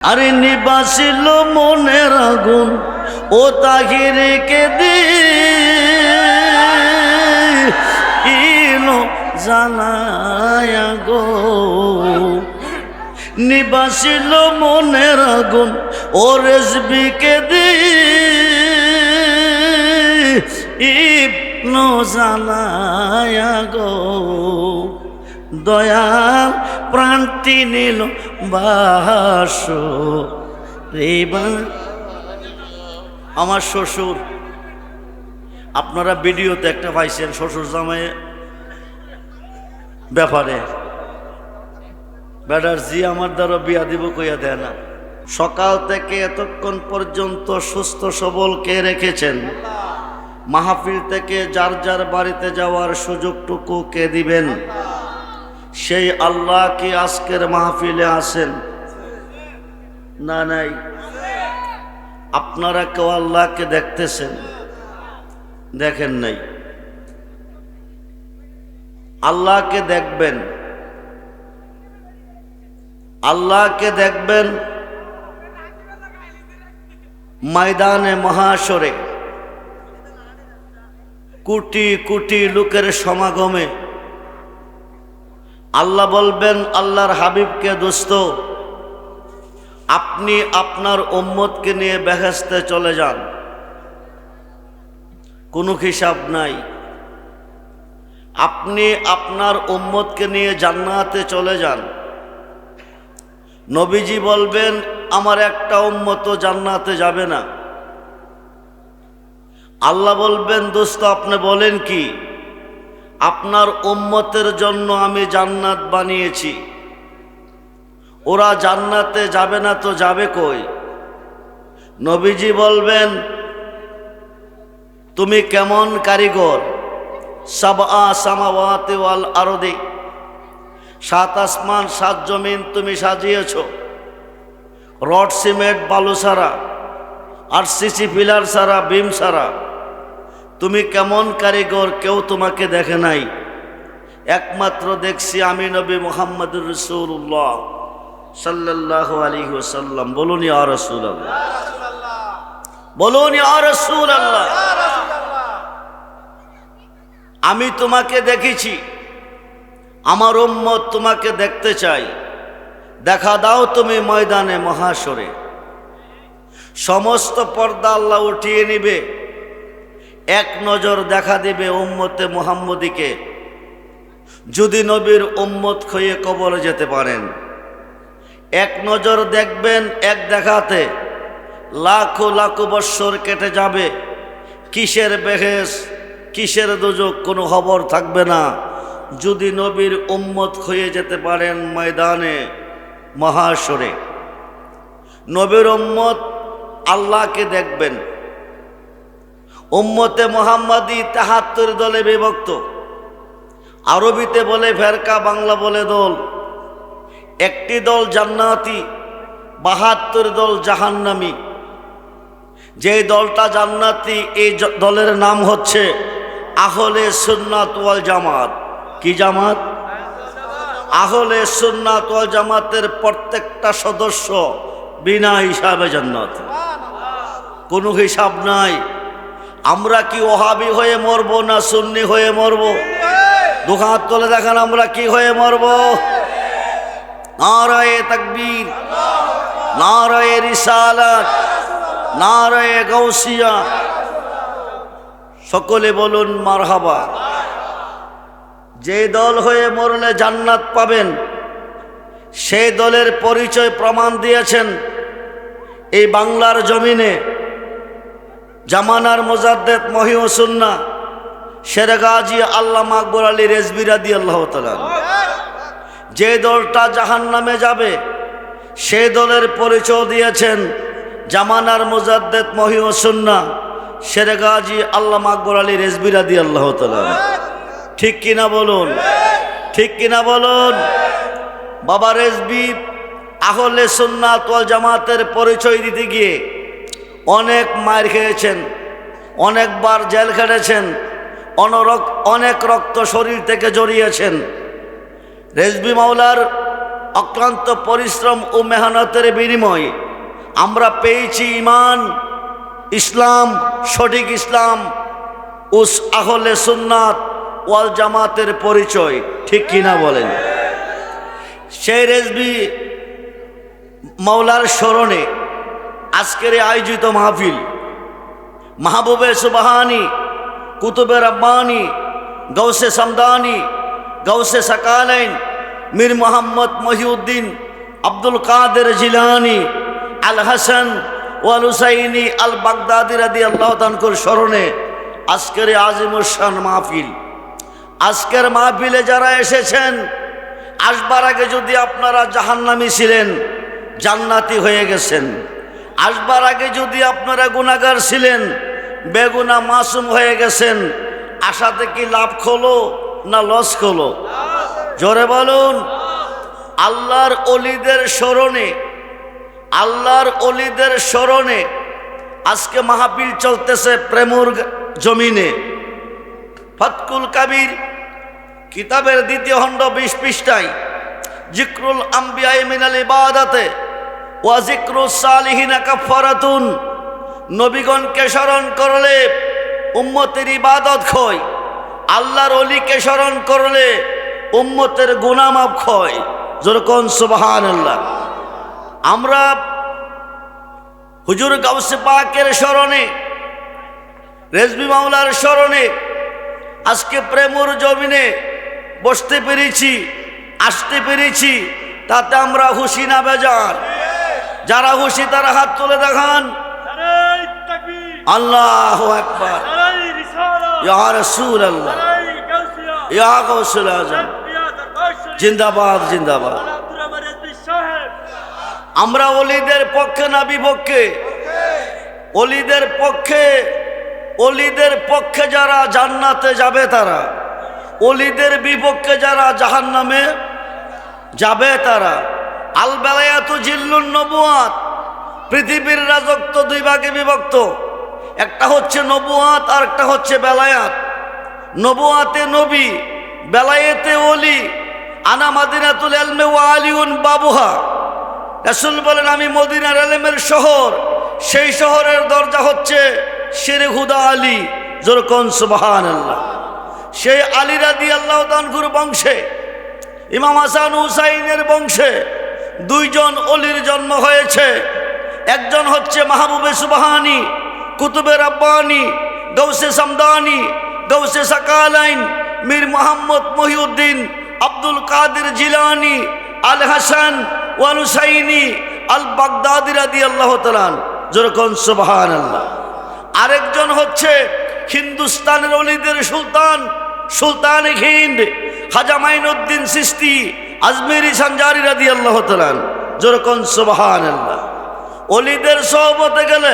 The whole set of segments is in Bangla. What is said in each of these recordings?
আরে নিবাসিল মনের আগুন ও তাহিরকে দিলো জানায়া গো, নিবাসিল মনের আগুন ও রেজবিকে দিলো জানায়া গো, দয়াল প্রান্তি নিল বাস রে। আমার শ্বশুর, আপনারা ভিডিওতে একটা পাইছেন শ্বশুর জামাই ব্যাপারে, বেটার জি আমার দ্বারা বিয়া দিব কইয়া দেয় না। সকাল থেকে এতক্ষণ পর্যন্ত সুস্থ সবল কে রেখেছেন? মাহফিল থেকে যার যার বাড়িতে যাওয়ার সুযোগটুকু কে দিবেন? সেই আল্লাহ কি আজকের মাহফিলে আছেন? না নাই। আপনারা কেউ আল্লাহকে দেখতেছেন? দেখেন নাই। আল্লাহকে দেখবেন, আল্লাহকে দেখবেন ময়দানে মহাশরে কোটি কোটি লোকের সমাগমে। আল্লাহ বলবেন আল্লাহর হাবিবকে, দোস্ত আপনি আপনার উম্মতকে নিয়ে বেহেশতে চলে যান, কোনো হিসাব নাই। আপনি আপনার উম্মতকে নিয়ে জান্নাতে চলে যান। নবীজি বলবেন আমার একটা উম্মত জান্নাতে যাবে না। আল্লাহ বলবেন দোস্ত আপনি বলেন কি? আপনার উম্মতের জন্য আমি জান্নাত বানিয়েছি, ওরা জান্নাতে যাবে না তো যাবে কই? নবীজি বলবেন তুমি কেমন কারিগর, সাবআ সামাওয়াতি ওয়াল আরদি, সাত আসমান সাত জমিন তুমি সাজিয়েছ রড সিমেন্ট বালু ছাড়া, আর সিসি পিলার ছাড়া, বিম ছাড়া। তুমি কেমন কারিগর, কেউ তোমাকে দেখে নাই, একমাত্র দেখছি আমি নবী মুহাম্মদুর রাসূলুল্লাহ সাল্লাল্লাহু আলাইহি ওয়াসাল্লাম। বলুন ইয়া রাসূলুল্লাহ, বলুন ইয়া রাসূলুল্লাহ। আমি তোমাকে দেখেছি, আমার উম্মত তোমাকে দেখতে চাই, দেখা দাও তুমি ময়দানে মহাশরে। সমস্ত পর্দা আল্লাহ উঠিয়ে নিবে, এক নজর দেখা দিবে উম্মতে মুহাম্মদীকে। যদি নবীর উম্মত হয়ে কবরে যেতে পারেন, এক নজর দেখবেন, এক দেখাতে লাখো লাখো বৎসর কেটে যাবে। কিসের বেহেশ, কিসের দোজখ, কোনো খবর থাকবে না। যদি নবীর উম্মত হয়ে যেতে পারেন ময়দানে মহাশরে। নবীর উম্মত আল্লাহকে দেখবেন। উম্মতে মুহাম্মাদি ৭৩ দলে বিভক্ত। আরবিতে বলে ফেরকা, বাংলা বলে দল। একটি দল জান্নাতি, ৭২ দল জাহান্নামী। যে দলটা জান্নাতি, এই দলের নাম হচ্ছে আহলে সুন্নাত ওয়াল জামাত। কি জামাত? আহলে সুন্নাত ওয়াল জামাতের প্রত্যেকটা সদস্য বিনা হিসাবে জান্নাত, কোনো হিসাব নাই। আমরা কি ওহাবি হয়ে মরবো না সুন্নি হয়ে মরবো? দু হাত তুলে দেখান আমরা কি হয়ে মরবো? নারায়ে তাকবীর, নারায়ে রিসালাত, নারায়ে গাউসিয়া। সকলে বলুন মারহাবা। যে দল হয়ে মরলে জান্নাত পাবেন, সেই দলের পরিচয় প্রমাণ দিয়েছেন এই বাংলার জমিনে জামানার মুজাদ্দেদ মহিউস সুন্নাহ শেরে গাজী আল্লামা আকবর আলী রেজভী রাদিয়াল্লাহু তাআলা। যে দলটা জাহান্নামে যাবে, সেই দলের পরিচয় দিয়েছেন জামানার মুজাদ্দেদ মহিউস সুন্নাহ শেরে গাজী আল্লামা আকবর আলী রেজভী রাদিয়াল্লাহু তাআলা। ঠিক কিনা বলুন, ঠিক কিনা বলুন। বাবা রেজভী আহলে সুন্নাত ওয়াল জামাতের পরিচয় দিতে গিয়ে অনেক মার খেয়েছেন, অনেকবার জেল খেটেছেন, অনেক রক্ত শরীর থেকে জড়িয়েছেন। রেজভী মাওলার অক্লান্ত পরিশ্রম ও মেহনতের বিনিময়ে আমরা পেয়েছি ঈমান, ইসলাম, সঠিক ইসলাম ও আহলে সুন্নাত ওয়াল জামাতের পরিচয়। ঠিক কিনা বলেন? সেই রেজভী মাওলার স্মরণে আজকের আয়োজিত মাহফিল মাহবুবে সুবহানি, কুতুবে রব্বানি, গৌসে সামদানি, গৌসে সাকালাইন, মীর মোহাম্মদ মহিউদ্দিন আব্দুল কাদের জিলানি, আল হাসান ওয়াল হুসাইনি আল বাগদাদি রাদিয়াল্লাহু তাআলার স্মরণে আজকের আজিমুস শান মাহফিল। আজকের মাহফিলে যারা এসেছেন, আসবার আগে যদি আপনারা জাহান্নামী ছিলেন, জান্নাতি হয়ে গেছেন। আসবার আগে যদি আপনারা গুনাহগার ছিলেন, বেগুনা মাসুম হয়ে গেছেন। আশাতে কি লাভ হলো না লস হলো? জোরে বলুন। আল্লাহর ওলিদের স্মরণে, আল্লাহর ওলিদের স্মরণে আজকে মাহফিল চলতেছে প্রেমুর জমিনে। ফাতকুল কাবির কিতাবের 2য় খণ্ড 20 পৃষ্ঠায় জিক্রুল আম্বিয়া মিনাল ইবাদাতে ওয়া জিক্রুস সালিহিনা কাফারাতুন, নবীগণকে স্মরণ করলে উম্মতের ইবাদত হয়, আল্লাহর ওলিকে স্মরণ করলে উম্মতের গুনাহ মাফ হয়। যেরকম সুবহানাল্লাহ। আমরা হুজুর গাউসে পাকের স্মরণে, রেজভী মাওলার স্মরণে আজকে প্রেমুর জমিনে বসতে পেরেছি, আসতে পেরেছি, তাতে আমরা খুশি না বেজার? যারা খুশি তারা হাত তুলে দেখান। আল্লাহু আকবার। ইয়া রাসূলুল্লাহ, ইয়া গাউসুল আজম, জিন্দাবাদ জিন্দাবাদ। আমরা ওলিদের পক্ষে না বিপক্ষে? ওলিদের পক্ষে। ওলিদের পক্ষে যারা জান্নাতে যাবে তারা, ওলিদের বিপক্ষে যারা জাহান্নামে যাবে তারা। আল বেলায়াতু জিল্লুন নবুয়াত, পৃথিবীর রাজত্ব 2 ভাগে বিভক্ত। একটা হচ্ছে নবুয়াত আর একটা হচ্ছে বেলায়াত। নবুয়াতে নবী, বেলায়েতে ওলি। আনা মাদিনাতুল ইলমি ওয়া আলিউন বাবুহা, রাসূল বলেন আমি মদিনার ইলমের শহর, সেই শহরের দরজা হচ্ছে শেরে হুদা আলী। যেরকম সুবহানাল্লাহ। সেই আলী রাদিয়াল্লাহু তাআলার বংশে, ইমাম হাসান হুসাইনের বংশে 2 জন ওলির জন্ম হয়েছে। একজন হচ্ছে মাহবুবে সুবহানি, কুতুবে রব্বানি, গৌসে সামদানি, গৌসে সাকালাইন, মীর মোহাম্মদ মহিউদ্দিন আব্দুল কাদের জিলানি, আল হাসান ওয়াল হুসাইনি আল বাগদাদি রাদিয়াল্লাহু তাআলা। যেরকম সুবহানাল্লাহ। আরেকজন হচ্ছে হিন্দুস্তানের ওলিদের সুলতান, সুলতান হিন্দ খাজা মাইনুদ্দিন চিশতি আজমেরি সঞ্জারি রাদিয়াল্লাহু তাআলা। যেরকম সুবহানাল্লাহ। ওলিদের সোহবতে গেলে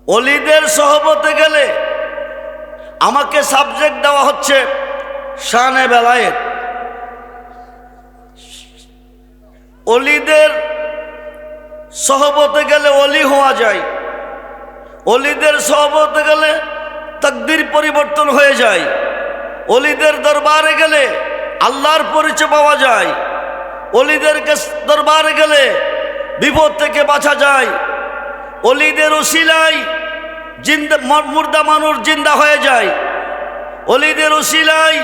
ওলিদের সোহবতে গেলে আমাকে সাবজেক্ট দেওয়া হচ্ছে শানে বেলায়েত। ওলিদের সোহবতে গেলে ওলি হওয়া যায়। ওলিদের সোহবতে গেলে তাকদীর পরিবর্তন হয়ে যায়। ওলিদের দরবারে গেলে আল্লাহর পরিচয় পাওয়া যায়। ওলিদের দরবারে গেলে বিপদ থেকে বাঁচা যায়। ওলিদের উসিলায় জিন্দা মুর্দা মানুষ জিন্দা হয়ে যায়। ওলিদের উসিলায়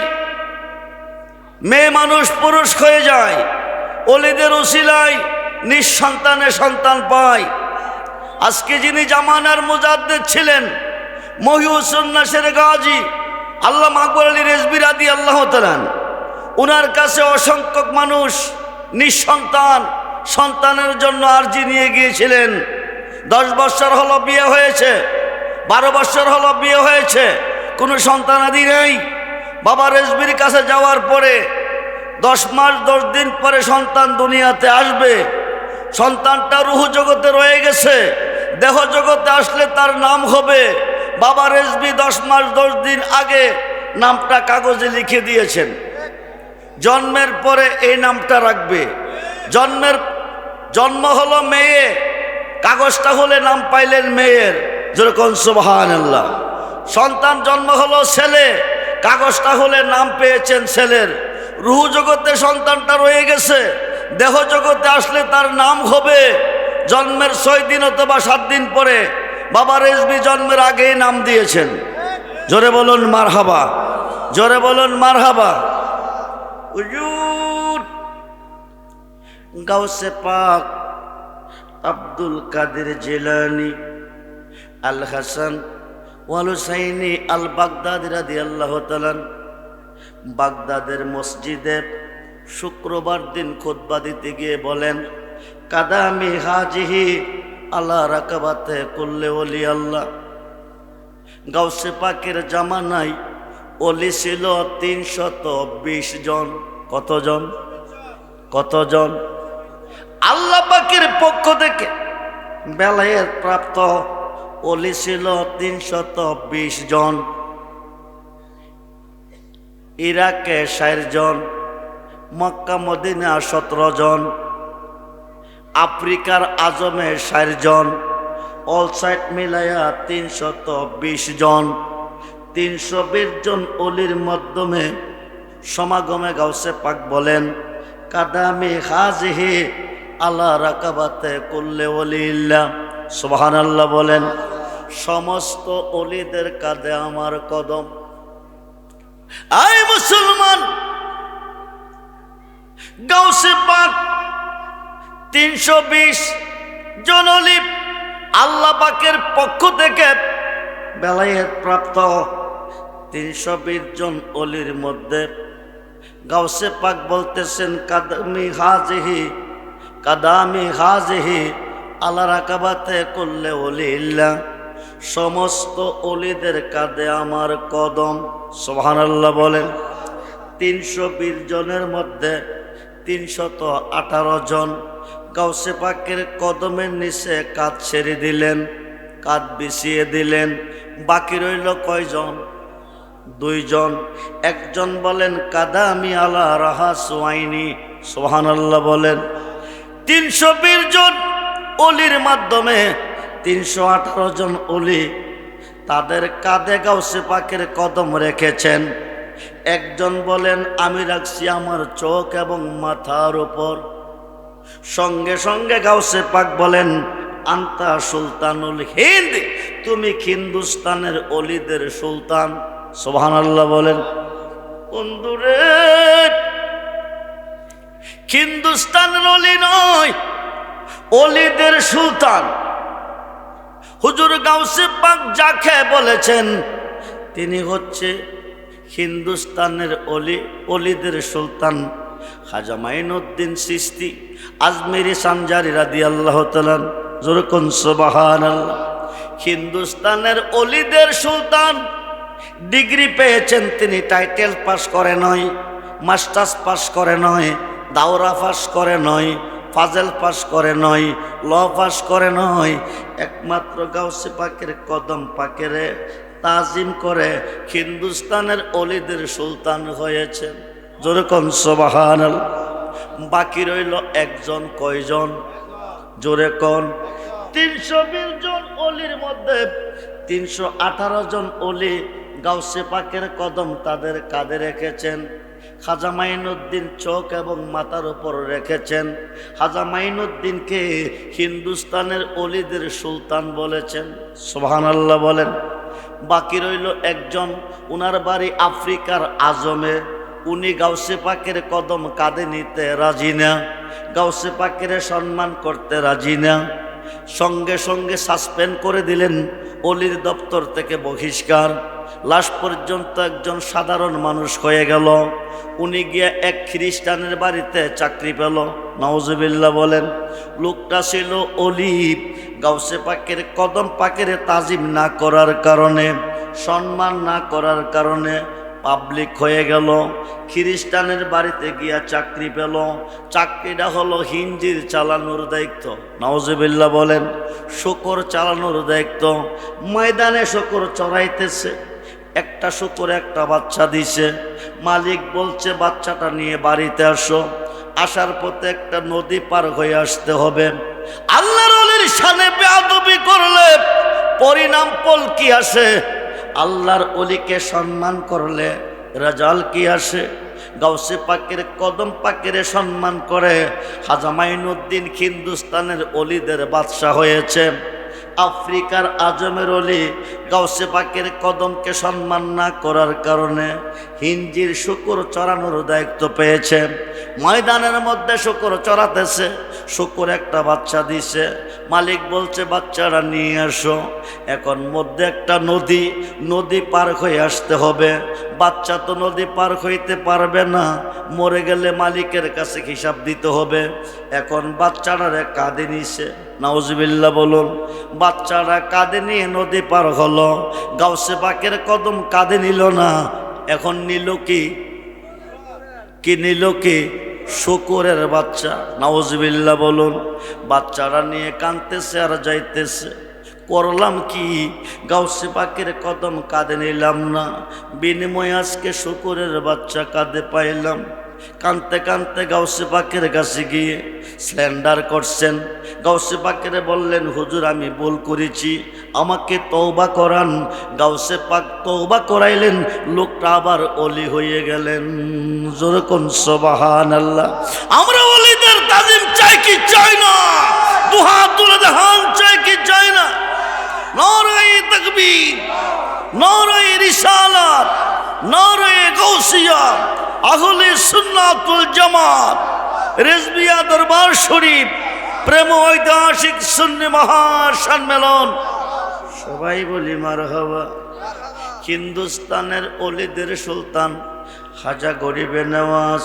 মেয়ে মানুষ পুরুষ হয়ে যায়। ওলিদের উসিলায় নিঃসন্তানে সন্তান পায়। আজকে যিনি জামানার মুজাদ্দিদ ছিলেন মহিউসুন নাসির গাজী আল্লামা আকবর আলী রেজভী রাদিয়াল্লাহু তাআলা, উনার কাছে অসংখ্য মানুষ নিঃসন্তান, সন্তানের জন্য আরজি নিয়ে গিয়েছিলেন। 10 বছর হলো বিয়ে হয়েছে, 12 বছর হলো বিয়ে হয়েছে, কোনো সন্তানাদি নেই। বাবা রেজভীর কাছে যাওয়ার পরে 10 মাস 10 দিন পরে সন্তান দুনিয়াতে আসবে। সন্তানটা রুহ জগতে রয়ে গেছে, দেহ জগতে আসলে তার নাম হবে। বাবা রেজভী 10 মাস 10 দিন আগে নামটা কাগজে লিখে দিয়েছেন। জন্মের পরে এই নামটা রাখবে। জন্ম হলো মেয়ে, কাগজটা হলে নাম পাইলেন মেয়ের, যেরকম সুবহানাল্লাহ। সন্তান জন্ম হলো ছেলে, কাগজটা হলে নাম পেয়েছেন ছেলের। রুহ জগতে সন্তানটা রয়ে গেছে, দেহ জগতে আসলে তার নাম হবে জন্মের 6 দিন অথবা 7 দিন পরে। বাবা রেজবি জন্মের আগেই নাম দিয়েছেন। জোরে বলুন মারহাবা, জোরে বলুন মারহাবা। হুজুর গাউসে পাক আব্দুল কাদের জিলানী আল হাসান ওয়াল হুসাইনি আল বাগদাদি রাদিয়াল্লাহু তাআলা বাগদাদের মসজিদে শুক্রবার দিন খুতবা দিতে গিয়ে বলেন, কাদামি হাজিহি আলা রাকাবাতে কুল্লে ওলি আল্লাহ। গাউসে পাকের জামানায় ওলি ছিল 320 জন। কতজন? কতজন? আল্লাহ পাকের পক্ষ থেকে বেলায়েত প্রাপ্ত ওলি ছিল 320 জন। ইরাকে 60 জন, মক্কা মদিনা 17 জন, আফ্রিকার আজমে 60 জন, অল সাইড মিলাইয়া 320 জন। 320 জন ওলির মাধ্যমে সমাগমে গাউসে পাক বলেন, কাদামি হাজিহি আলা রাকাবাতে কুল্লে ওলিল্লাহ। সুবহানাল্লাহ বলেন। সমস্ত ওলিদের কাঁধে আমার কদম। আয় মুসলমান, গাউসে পাক 320 জন ওলি আল্লাহ পাকের পক্ষ থেকে বেলায়েত প্রাপ্ত 320 জন ওলির মধ্যে গাউসে পাক বলতেছেন, কাদামি হাজিহি, কাদামি হাজিহি আলা রাকাবাতে কুল্লে ওলিল্লাহ। সমস্ত ওলিদের কাঁধে আমার কদম। সুবহানাল্লাহ বলেন। 320 জনের মধ্যে 318 জন গাউসে পাকের কদমের নিচে কাঁধ ছেড়ে দিলেন, কাঁধ বিছিয়ে দিলেন। বাকি রইল কয়জন? 2 জন। একজন বলেন, কাদামি আলা রাহা সুয়াইনি। সুবহানাল্লাহ বলেন। 320 জন ওলির মাধ্যমে 318 জন ওলি তাদের কাঁধে গাউসে পাকের কদম রেখেছেন। একজন বলেন, আমি রাখছি আমার চোখ এবং মাথার উপর। সঙ্গে সঙ্গে গাউসে পাক বলেন, আন্তা সুলতানুল হিন্দ, তুমি হিন্দুস্তানের ওলিদের সুলতান। সুবহানাল্লাহ বলেন। বন্ধুরে, হিন্দুস্তানের ওলি নয়, ওলিদের সুলতান। হুজুর গাউসে পাক যাকে বলেছেন তিনি হচ্ছে হিন্দুস্তানের ওলি, ওলিদের সুলতান খাজা মাইনুদ্দিন চিশতি আজমেরি সানজারি রাদিয়াল্লাহু তাআলা। যেরকম সুবহানাল্লাহ। হিন্দুস্তানের ওলিদের সুলতান। ডিগ্রি পেয়েছেন তিনি, টাইটেল পাস করে নয়, মাস্টার্স পাস করে নয়, দাওরা পাস করে নয়, ফাজেল পাস করে নয়, ল পাস করে নয়। একমাত্র গাউসে পাকের কদম পাকের তাজিম করে হিন্দুস্তানের ওলিদের সুলতান হয়েছেন। যেরকম সুবহানাল্লাহ। বাকি রইল একজন। কয়জন? জোরে কোন? 320 জন ওলির মধ্যে 318 জন ওলি গাউসে পাকের কদম তাদের কাঁধে রেখেছেন। খাজা মাইনুদ্দিন চোখ এবং মাথার উপর রেখেছেন। খাজা মাইনুদ্দিনকে হিন্দুস্তানের ওলিদের সুলতান বলেছেন। সুবহানাল্লাহ বলেন। বাকি রইল একজন, উনার বাড়ি আফ্রিকার আজমে। উনি গাউসে পাকের কদম কাঁধে নিতে রাজি না, গাউসে পাকের সম্মান করতে রাজি না। সঙ্গে সঙ্গে সাসপেন্ড করে দিলেন, ওলির দপ্তর থেকে বহিষ্কার। লাস্ট পর্যন্ত একজন সাধারণ মানুষ হয়ে গেল। উনি গিয়ে এক খ্রিস্টানের বাড়িতে চাকরি পেল। নাউজুবিল্লাহ বলেন। লোকটা ছিল ওলি। গাউসে পাকের কদম পাকের তাজিম না করার কারণে, সম্মান না করার কারণে পাবলিক হয়ে গেল। খ্রিস্টানের বাড়িতে গিয়া চাকরি পেল। চাকরিটা হলো হিঞ্জির চালানোর দায়িত্ব। নাউজুবিল্লাহ বলেন। শূকর চালানোর দায়িত্ব। ময়দানে শূকর চড়াইতেছে। একটা শূকর একটা বাচ্চা দিছে। মালিক বলছে, বাচ্চাটা নিয়ে বাড়িতে আসো। আসার পথে একটা নদী পার হয়ে আসতে হবে। আল্লাহর ওলি অলির শানে বেয়াদবি করলে পরিণাম ফল কি আসে? আল্লাহর অলিকে সম্মান করলে রেজাল্ট কি আসে? গাউসে পাকের কদম পাকের সম্মান করে খাজা মাইনুদ্দিন হিন্দুস্তানের অলিদের বাদশা হয়েছে। আফ্রিকার আজমের অলি গাউসে পাকের কদমকে সম্মান না করার কারণে হিঞ্জির শুকর চড়ানোর দায়িত্ব পেয়েছে। ময়দানের মধ্যে শুকর চড়াতেছে, শুকর একটা বাচ্চা দিছে, মালিক বলছে বাচ্চারা নিয়ে আসো। এখন মধ্যে একটা নদী, নদী পার হয়ে আসতে হবে। বাচ্চা তো নদী পার হইতে পারবে না, মরে গেলে মালিকের কাছে হিসাব দিতে হবে। এখন বাচ্চাটারে কাঁধে নিছে, নাউজুবিল্লাহ বলুন। বাচ্চারা কাঁধে নিয়ে নদী পার হলো, গাউসে পাকের কদম কাঁধে নিল না। এখন নিল কি নিল কি? শুকরের বাচ্চা, নাউজুবিল্লাহ বলুন। বাচ্চারা নিয়ে কাঁদতেছে আর যাইতেছে। করলাম কি? গাউসে পাকের কদম কাঁধে নিলাম না, বিনিময়ে আজকে শুকরের বাচ্চা কাঁধে পাইলাম। কাঁদতে কাঁদতে গাউসে পাকের কাছে গিয়ে স্ল্যান্ডার করছেন। গাউসে পাকের বললেন, হুজুর আমি ভুল করেছি, আমাকে তওবা করান। গাউসে পাক তওবা করাইলেন, লোকটা আবার অলি হয়ে গেলেন। জোরে কোন সুবহানাল্লাহ। আমরা অলিদের তাজিম চাই কি চাই না? দুহাত তুলে দেখান, চাই কি চাই না? নারায়ে তাকবীর, নারায়ে রিসালাত, নারায়ে গাউসিয়া, আহলে সুন্নাতুল জামাত, রেজবিয়া দরবার শরীফ, প্রেম ঐতিহাসিক সুন্নি মহাসম্মেলন। সবাই বলি মারহাবা। হিন্দুস্তানের অলিদের সুলতান খাজা গরিবে নওয়াজ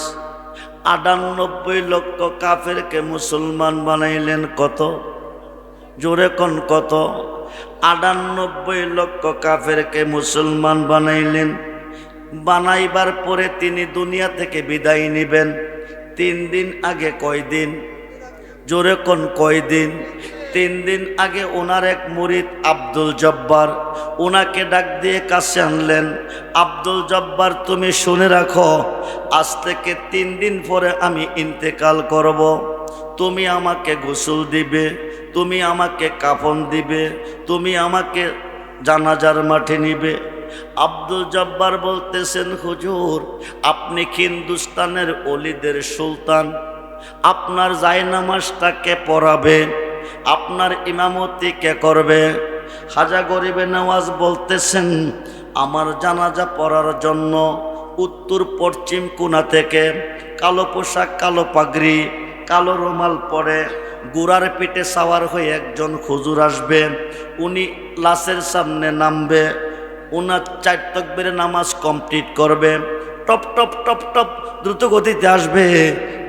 ৯৮ লক্ষ কাফেরকে মুসলমান বানাইলেন। কত? জোরে কোন কত? ৯৮ লক্ষ কাফেরকে মুসলমান বানাইলেন। বানাইবার পরে তিনি দুনিয়া থেকে বিদায় নিবেন ৩ দিন আগে। কয়দিন? জোরে কোন কয়দিন? ৩ দিন আগে ওনার এক মুরিদ আব্দুল জব্বার ওনাকে ডাক দিয়ে কাছে আনলেন। আব্দুল জব্বার, তুমি শুনে রাখো, আজ থেকে ৩ দিন পরে আমি ইন্তেকাল করব। তুমি আমাকে গোসল দিবে, তুমি আমাকে কাফন দিবে, তুমি আমাকে জানাজার মাঠে নিবে। আব্দুল জব্বার বলতেছেন, হুজুর আপনি হিন্দুস্তানের অলিদের সুলতান, আপনার জায়নামাজটা কে পড়াবে? আপনার ইমামতি কে করবে? খাজা গরিবে নওয়াজ বলতেছেন, আমার জানাজা পড়ার জন্য উত্তর পশ্চিম কোণা থেকে কালো পোশাক, কালো পাগড়ি, কালো রুমাল পরে গোড়ার পিঠে সাওয়ার হয়ে একজন হুজুর আসবে। উনি লাশের সামনে নামবে, ওনার ৪ তাকবীরের নামাজ কমপ্লিট করবে। টপ টপ টপ টপ দ্রুত গতিতে আসবে,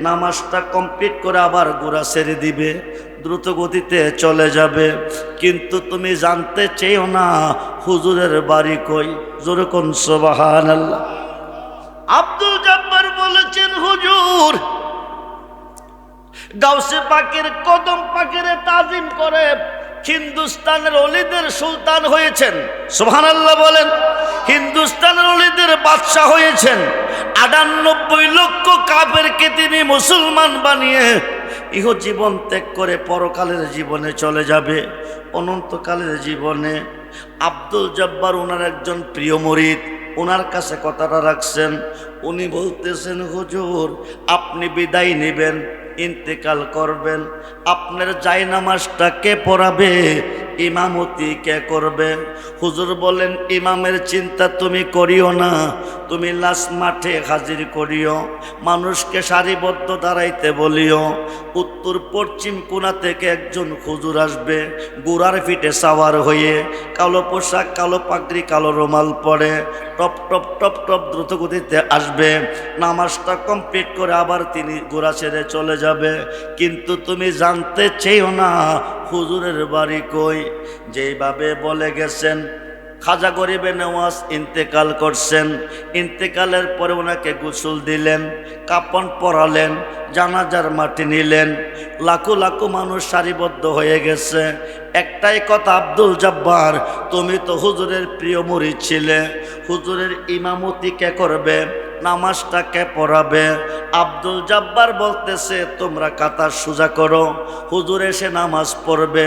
নামাজটা কমপ্লিট করে আবার গোড়া ছেড়ে দিবে, দ্রুত গতিতে চলে যাবে। কিন্তু তুমি জানতে চেয়েও না হুজুরের বাড়ি কই। জোরে কোন সুবহানাল্লাহ। আব্দুল জব্বার বলেছেন, হুজুর গাউসে পাকের কদম পাকের তাজিম করে হিন্দুস্তানের অলিদের সুলতান হয়েছেন। সুবহানাল্লাহ বলেন। হিন্দুস্তানের অলিদের বাদশাহ হয়েছেন। ৯৮ লক্ষ কাফেরকে তিনি মুসলমান বানিয়ে ইহ জীবন ত্যাগ করে পরকালের জীবনে চলে যাবে, অনন্তকালের জীবনে। আব্দুল জব্বার ওনার একজন প্রিয় মুরিদ, ওনার কাছে কথাটা রাখছেন। উনি বলতেছেন, হুজুর আপনি বিদায় নেবেন, ইন্তেকাল করবেন, আপনার জায়নামাজটা কে পড়াবে? ইমামতি কে করবে? হুজুর বলেন, ইমামের চিন্তা তুমি করিও না, তুমি লাশ মাঠে হাজির করিও, মানুষকে সারিবদ্ধ দাঁড়াইতে বলিও। উত্তর পশ্চিম কোণা থেকে একজন হুজুর আসবে, গোড়ার ফিটে সাওয়ার হয়ে, কালো পোশাক, কালো পাগড়ি, কালো রুমাল পরে, টপ টপ টপ টপ দ্রুত গতিতে আসবে। নামাজটা কমপ্লিট করে আবার তিনি গোড়া ছেড়ে চলে যাবে। কিন্তু তুমি জানতে চেয়েও না হুজুরের বাড়ি কই। যেইভাবে বলে গেছেন, খাজা গরিবে নওয়াজ ইন্তেকাল করছেন। ইন্তেকালের পরে ওনাকে গোসল দিলেন, কাফন পরালেন, জানাজার মাটি নিলেন। লাখো লাখো মানুষ সারিবদ্ধ হয়ে গেছে। একটাই কথা, আব্দুল জব্বার তুমি তো হুজুরের প্রিয় মুরিদ ছিলে, হুজুরের ইমামতি কে করবে? নামাজটাকে পড়াবে। আব্দুল জব্বার বলতেছে তোমরা কাতার সোজা করো, হুজুর এসে নামাজ পড়বে।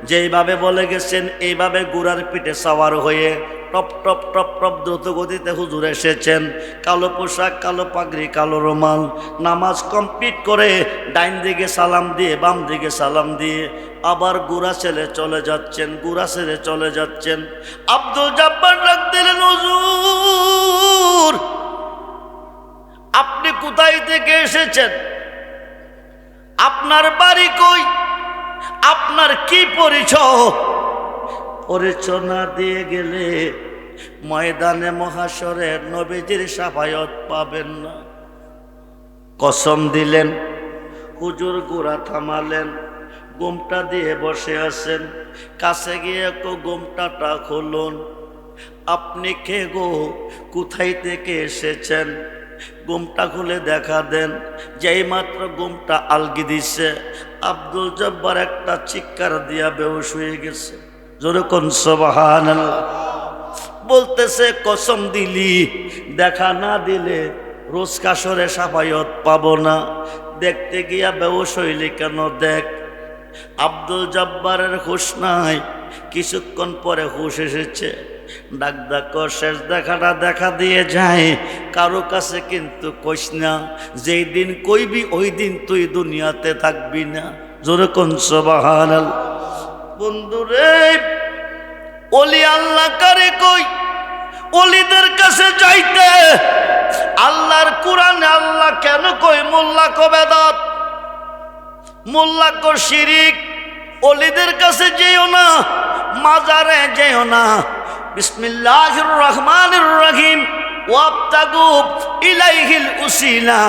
যেইভাবে বলে গেছেন এইভাবে ঘোড়ার পিঠে সাওয়ার হয়ে টপ টপ টপ টপ দ্রুত গতিতে হুজুর এসেছেন। কালো পোশাক, কালো পাগড়ি, কালো রুমাল। নামাজ কমপ্লিট করে ডাইন দিকে সালাম দিয়ে বাম দিকে সালাম দিয়ে আবার ঘোড়া ছেড়ে চলে যাচ্ছেন, ঘোড়া ছেড়ে চলে যাচ্ছেন। আব্দুল জব্বার ডাক দিলেন, হুজুর আপনি কোথায় থেকে এসেছেন? আপনার বাড়ি কই? আপনার কি পরিচয়? পরিচয় না দিয়ে গেলে ময়দানে মহাশরে নবীজির শাফায়াত পাবেন না। কসম দিলেন। হুজুর ঘোড়া থামালেন, গোমটা দিয়ে বসে আছেন। কাছে গিয়ে গোমটাটা খুলুন। আপনি কে গো? কোথায় থেকে এসেছেন? গোমটা খুলে দেখা দেন। যেই মাত্র গোমটা আলগি দিছে, আব্দুল জব্বার একটা চিৎকার দিয়া বেহুশ হয়ে গেছে। জোরে কোন সুবহানাল্লাহ। বলতেছে কসম দিলি, দেখা না দিলে রোজ কাসরে শাফায়াত পাবো না। দেখতে গিয়া বেহুশ হইলি কেন? দেখ। আব্দুল জব্বারের হুশ নাই। কিছুক্ষণ পরে হুশ এসেছে। ডাক ডাক শেষ দেখাটা দেখা দিয়ে যায়। কারো কাছে কিন্তু কইস না, যেই দিন কইবি ওই দিন তুই দুনিয়াতে থাকবি না। জোরে কোন সুবহানাল্লাহ। বন্ধুরে, ওলি আল্লাহ কারে কই? ওলিদের কাছে যাইতে আল্লাহর কোরআনে আল্লাহ কেন কই মোল্লা কো বেদাত, মোল্লা কো শিরিক। ওলিদের কাছে যেও না, মাজারে যেও না। বিসমিল্লাহির রহমানির রহিম ওয়াবতাগু ইলাইহিল উসিলা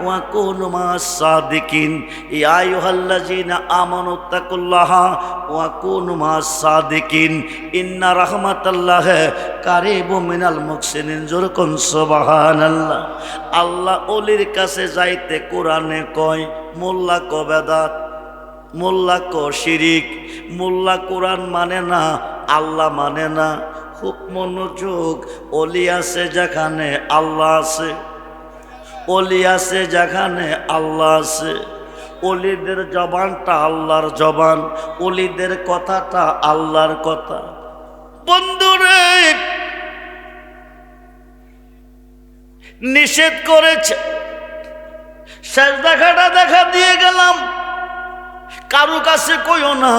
ওয়া কুনু মাস সাদিকিন। ইয়া আইয়ুহাল্লাযীনা আমানু তাকুল্লাহা ওয়া কুনু মাস সাদিকিন ইন্না রাহমাতাল্লাহি কারীবুম মিনাল মুহসিনিন। জোরে কোন সুবহানাল্লাহ। আল্লাহ ওলির কাছে যাইতে কোরআনে কয় মোল্লা কো বেদাত, মোল্লা কো শিরিক। মোল্লা কোরআন মানে না, আল্লাহ মানে না। খুব মনোযোগ। ওলি আছে যেখানে আল্লাহ আছে, ওলি আছে যেখানে আল্লাহ আছে। ওলিদের জবানটা আল্লাহর জবান, ওলিদের কথাটা আল্লাহর কথা। বন্ধুরে, নিষেধ করেছে। শেষ দেখাটা দেখা দিয়ে গেলাম। কারো কাছে কইও না,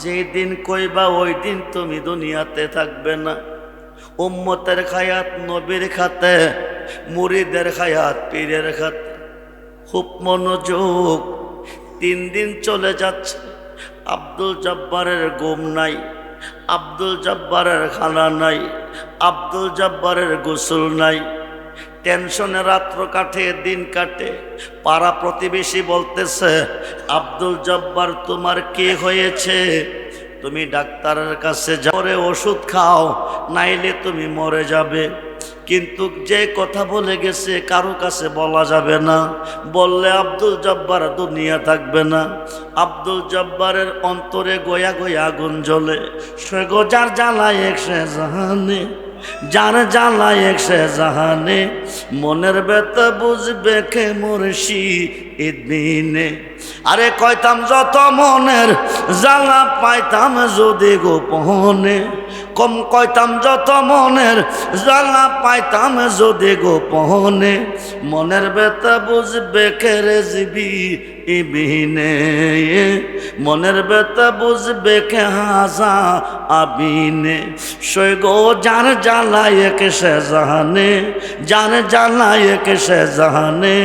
যেদিন কইবা ওই দিন তুমি দুনিয়াতে থাকবে না। উম্মতের খায়াত নবীর খাতে, মুরিদের খায়াত পীরের খাতে। খুব মনোযোগ। 3 দিন চলে যাচ্ছে। আব্দুল জব্বারের ঘুম নাই, আব্দুল জব্বারের খানা নাই, আব্দুল জব্বারের গোসল নাই। টেনশনে রাত্র কাটে, দিন কাটে। পাড়া প্রতিবেশী বলতেছে, আব্দুল জব্বার তোমার কি হয়েছে? তুমি ডাক্তারের কাছে যাও, ওষুধ খাও, নাইলে তুমি মরে যাবে। কিন্তু যে কথা বলে গেছে কারো কাছে বলা যাবে না। বললে আব্দুল জব্বার দুনিয়া থাকবে না। আব্দুল জব্বারের অন্তরে গোয়া গোয়া আগুন জ্বলে। সে গোজার জ্বালায় একশে জাহানে, যার জ্বালায় একশে জাহানে। মনের ব্যথা বুঝবে কে মুর্শিদ বিনে। আরে কইতাম যত মনের জ্বালা পাইতাম যদি গোপনে। কম কইতাম যত মনের জ্বালা পাইতাম যদি গোপনে। মনের ব্যথা বুঝবে কে রেজবি ইবিনে। মনের ব্যথা বুঝবে কে হাজা আবিনে। সই গো যার জ্বালায় কে সে জাহানে, যার জ্বালায় কে সে জাহানে।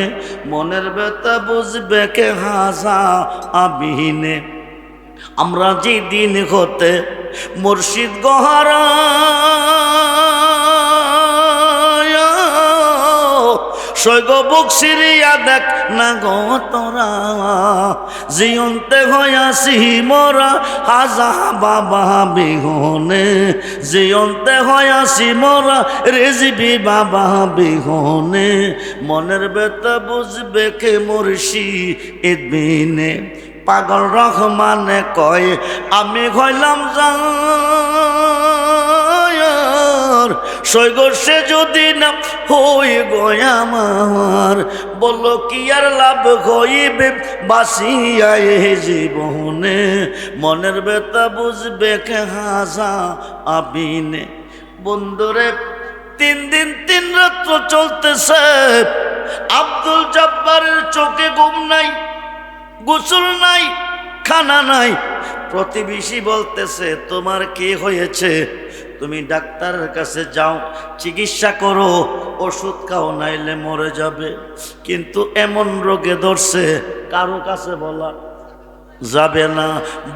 মনের ব্যথা বুঝবে কে হাজা আবিনে। আমরা যে দিন হতে মুর্শিদ গোহারা সৈগ বুক সিরিয়া দেখ না গো তোরা। জিয়ন্তে হইয়াছি মোরা হাজা বাবা বিহনে। জিয়ন্তে হইয়াছি মোরা রেজবি বাবা বিহনে। মনের ব্যথা বুঝবে কে মুর্শিদ বিনে। পাগল রহমানে কয় আমি হইলাম জার সৈগসে যদি না হই গয় আমার, বলো কি আর লাভ হইবে বাসিয়া এই জীবনে, মনের ব্যথা বুঝবে কে হাসা আবিনে। বন্ধুরে 3 দিন 3 রাত্র চলতেছে, আব্দুল জব্বারের চোখে ঘুম নাই, গোসল নাই, খানা নাই। প্রতিবেশী বলতেছে তোমার কি হয়েছে, তুমি ডাক্তারের কাছে যাও, চিকিৎসা করো, ওষুধ খাও, নাইলে মরে যাবে। কিন্তু এমন রোগে ধরছে কারো কাছে বলা যাবে না,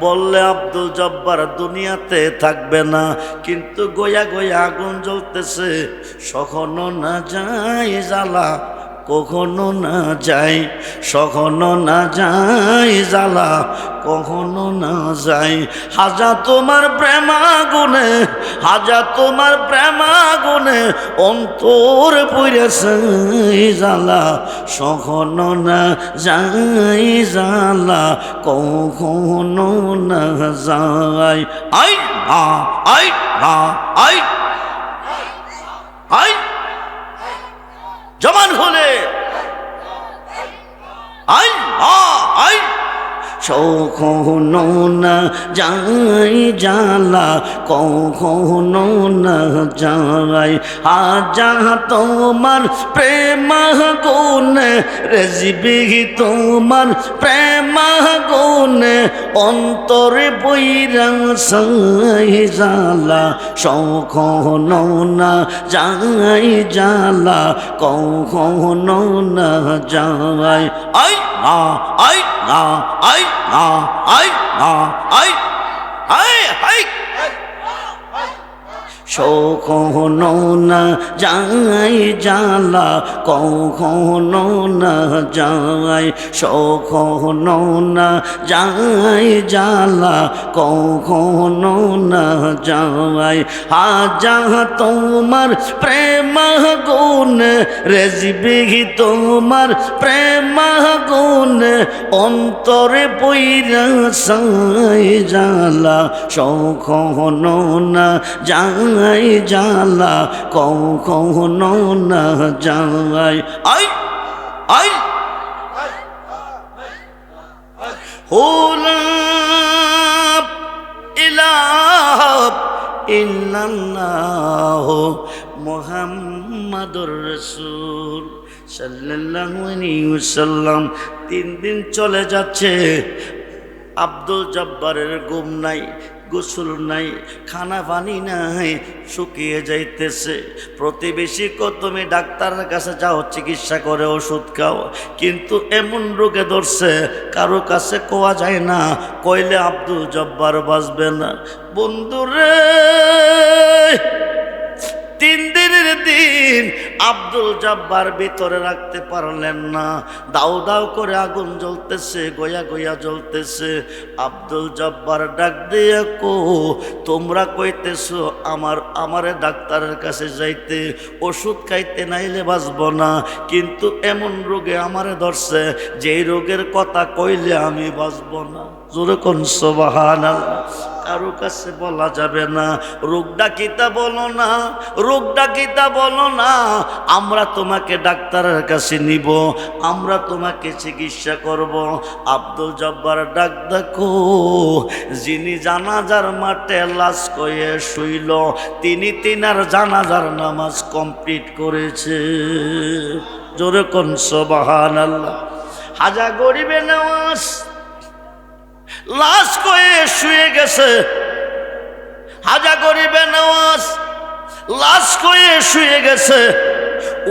বললে আব্দুল জব্বার দুনিয়াতে থাকবে না। কিন্তু গোয়া গোয়া আগুন জ্বলতেছে, সখনো না যায় জ্বালা, কখনো না যায়, সখনো না যায় জ্বালা, কখনো না যায়। হাজা তোমার প্রেমাগুনে, হাজা তোমার প্রেমাগুনে অন্তর পড়েছে জ্বালা, সখনো না যায় জ্বালা, কখনো না যায়। আই না, আই না, আই আই জমান হলে আই আই, কখনো না যাই জ্বালা, কখনো না যাই। হাজা তোমার প্রেম গুণে রেজিবি, তোমার প্রেম গুণে অন্তরে বৈরা সাই জ্বালা, কখনো না যাই জ্বালা, কখনো না যাই। আই না, আই না, আই না, আই না, আই আই আই, কখনো না যাই জ্বালা, কখনো না যাই, কখনো না যাই জ্বালা, কখনো না যাই। হাজা তোমার প্রেম গুণ রেজিবি, তোমার প্রেম গুণ অন্তরে বৈরা সাই জ্বালা, কখনো না যাই জ্বালা, কখনো না যাই। আই আই লা ইলাহা ইল্লাল্লাহ মুহাম্মাদুর রাসূল সাল্লাল্লাহু আলাইহি ওয়াসাল্লাম। 3 দিন চলে যাচ্ছে, আব্দুল জব্বারের ঘুম নাই, গোসল নাই, খানা পানি নাই, শুকিয়ে যাইতেছে। প্রতিবেশী তুমি ডাক্তারের কাছে যাও, চিকিৎসা করে ওষুধ খাও। কিন্তু এমন রোগে ধরছে কারো কাছে কোয়া যায় না, কইলে আব্দুল জব্বার বাঁচবে না। বন্ধুরে 3 দিনের দিন আব্দুল জব্বার ভিতরে রাখতে পারলেন না, দাউ দাউ করে আগুন জ্বলতেছে, গোয়া গোয়া জ্বলতেছে। আব্দুল জব্বার ডাক দিয়ে কো তোমরা কইতেছো আমারে ডাক্তারের কাছে যাইতে, ওষুধ খাইতে, নাইলে বাঁচব না। কিন্তু এমন রোগে আমারে ধরছে, যেই রোগের কথা কইলে আমি বাঁচব না। জোরে কোন সুবহানাল্লাহ। কারো কাছে বলা যাবে না, রোগটা কিতা বলো না, রোগটা কিতা বলো না, আমরা তোমাকে ডাক্তারের কাছে নিব, আমরা তোমাকে চিকিৎসা করব। আব্দুল জব্বার ডাক দেখো, যিনি জানাজার মাঠে লাশ কয়ে শুইল, তিনি তিনার জানাজার নামাজ কমপ্লিট করেছে। জোরে কোন সুবহানাল্লাহ। হাজা গরিবে নামাজ লাশ কয়ে শুয়ে গেছে, হাজা গরিবে নওয়াজ লাশ কয়ে শুয়ে গেছে।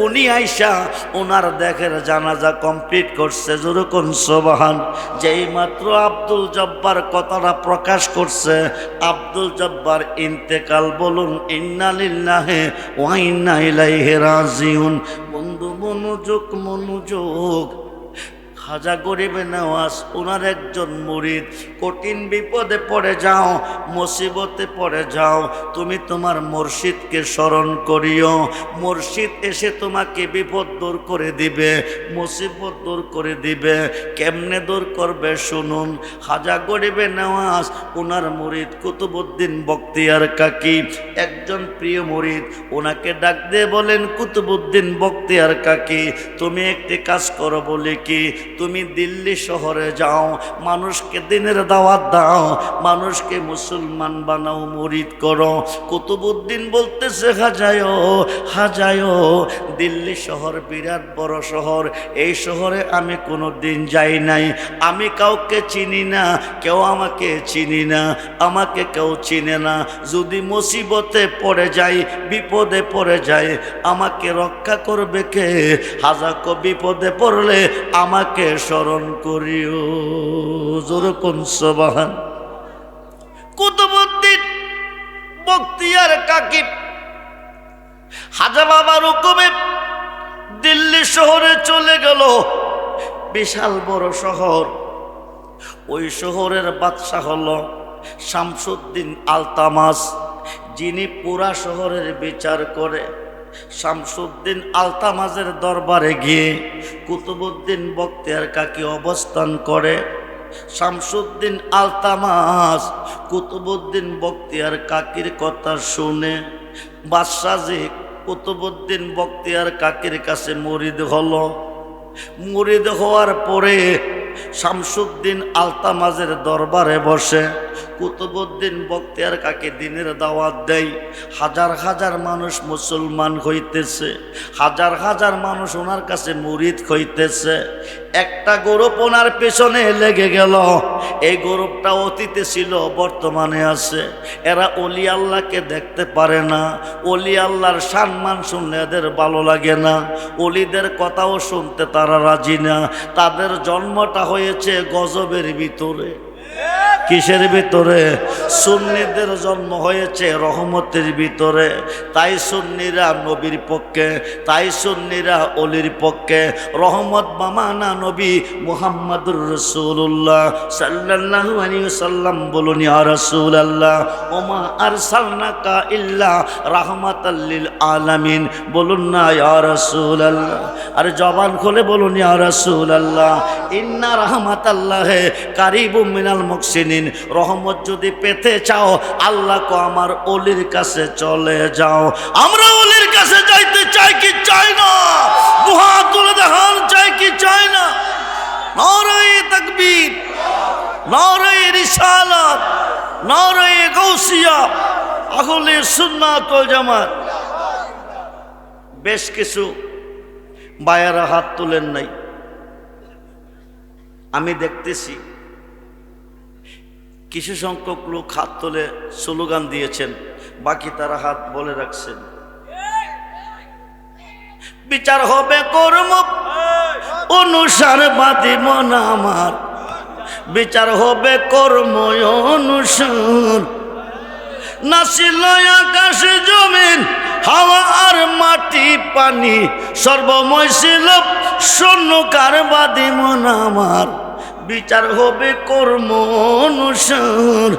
উনি আইসা ওনার দেখের জানাজা কমপ্লিট করছে। যেরকম সুবহান। যেই মাত্র আব্দুল জব্বার কথাটা প্রকাশ করছে, আব্দুল জব্বার ইন্তেকাল। বলুন ইন্না লিল্লাহি ওয়া ইন্না ইলাইহি রাজিউন। বন্ধু মনোযোগ, মনোযোগ। খাজা গরিবে নওয়াজ ওনার একজন মুরিদ। কঠিন বিপদে পড়ে যাও, মুসিবতে পড়ে যাও, তুমি তোমার মুর্শিদকে স্মরণ করিও। মুর্শিদ এসে তোমাকে বিপদ দূর করে দিবে, মুসিবত দূর করে দিবে। কেমনে দূর করবে শুনুন। খাজা গরিবে নওয়াজ ওনার মুরিদ কুতুবউদ্দিন বখতিয়ার কাকি একজন প্রিয় মুরিদ, ওনাকে ডাক দিয়ে বলেন, কুতুবউদ্দিন বখতিয়ার কাকি তুমি একটি কাজ করো। বলে কি? তুমি দিল্লি শহরে যাও, মানুষকে দিনের দাওয়াত দাও, মানুষকে মুসলমান বানাও, মুরিদ করো। কুতুবউদ্দিন বলতেছে, হাজায়ো দিল্লি শহর বিরাট বড় শহর, এই শহরে আমি কোনো দিন যাই নাই, আমি কাউকে চিনি না, কেউ আমাকে চিনি না, আমাকে কেউ চিনে না। যদি মুসিবতে পড়ে যাই, বিপদে পড়ে যাই, আমাকে রক্ষা করবে কে? হাজাকো বিপদে পড়লে আমাকে স্মরণ করিও। যেরকম সুবহান। কুতুবউদ্দিন বখতিয়ার কাকি হাজা বাবার হুকুমে দিল্লি শহরে চলে গেল। বিশাল বড় শহর, ওই শহরের বাদশা হলো শামসুদ্দিন আলতামাস, যিনি পুরা শহরের বিচার করে। শামসুদ্দিন আলতামাজের দরবারে গিয়ে কুতুবউদ্দিন বখতিয়ার কাকি অবস্থান করে। শামসুদ্দিন আলতামাস কুতুবউদ্দিন বখতিয়ার কাকির কথা শুনে বাদশাহ কুতুবউদ্দিন বখতিয়ার কাকির কাছে মুরিদ হলো। মুরিদ হওয়ার পরে শামসুদ্দিন আলতামাজের দরবারে বসে কুতুবউদ্দিন বখতিয়ার কাকি দিনের দাওয়াত দেয়। হাজার হাজার মানুষ মুসলমান হইতেছে, হাজার হাজার মানুষ ওনার কাছে মুরিদ হইতেছে। একটা গ্রুপ ওনার পেছনে লেগে গেল। এই গ্রুপটা অতীতে ছিল, বর্তমানে আছে। এরা ওলি আল্লাহকে দেখতে পারে না, ওলি আল্লাহর সম্মান শুনলে এদের ভালো লাগে না, ওলিদের কথাও শুনতে তারা রাজি না। তাদের জন্মটা হয়েছে গজবের ভিতরে। কিসের ভিতরে? সুন্নিদের জন্ম হয়েছে রহমতের ভিতরে। তাই সুন্নিরা নবীর পক্ষে, তাই সুন্নিরা অলির পক্ষে। রহমত মামানা নবী মুহাম্মদুর রাসূলুল্লাহ সাল্লাল্লাহু আলাইহি ওয়াসাল্লাম বলুন, ইয়া রাসূলুল্লাহ ওমা আরসালনাকা ইল্লা রাহমাতাল লিল আলামিন। বলুন না ইয়া রাসূলুল্লাহ, আরে জবান খুলে বলুন ইয়া রাসূলুল্লাহ। ইন্না রাহমাতাল্লাহি কারিবুম মিনাল মুহসিনিন। রহমত যদি পেতে চাও, আল্লাহ কো আমার ওলির কাছে চলে যাও। আমরা ওলির কাছে যাইতে চাই কি চাই না? দুহাত তুলে দেখান, চাই কি চাই না? নারায়ে তাকবীর, নারায়ে রিসালাত, নারায়ে গাউসিয়া, আহলে সুন্নাত ওয়াল জামাত। বেশ কিছু বায়ারা হাত তুলেন নাই, আমি দেখতেছি। কিছু সংখ্যক লোক হাত তুলে স্লোগান দিয়েছেন, বাকি তারা হাত বলে রাখছেন। বিচার হবে কর্ম অনুসার বাদী মন আমার, বিচার হবে কর্ম অনুসার। নাছিল আকাশ জমিন হাওয়া আর মাটি পানি, সর্বময় ছিল শূন্যকার বাদী মন আমার। বিচার হবে কর্ম অনুসার।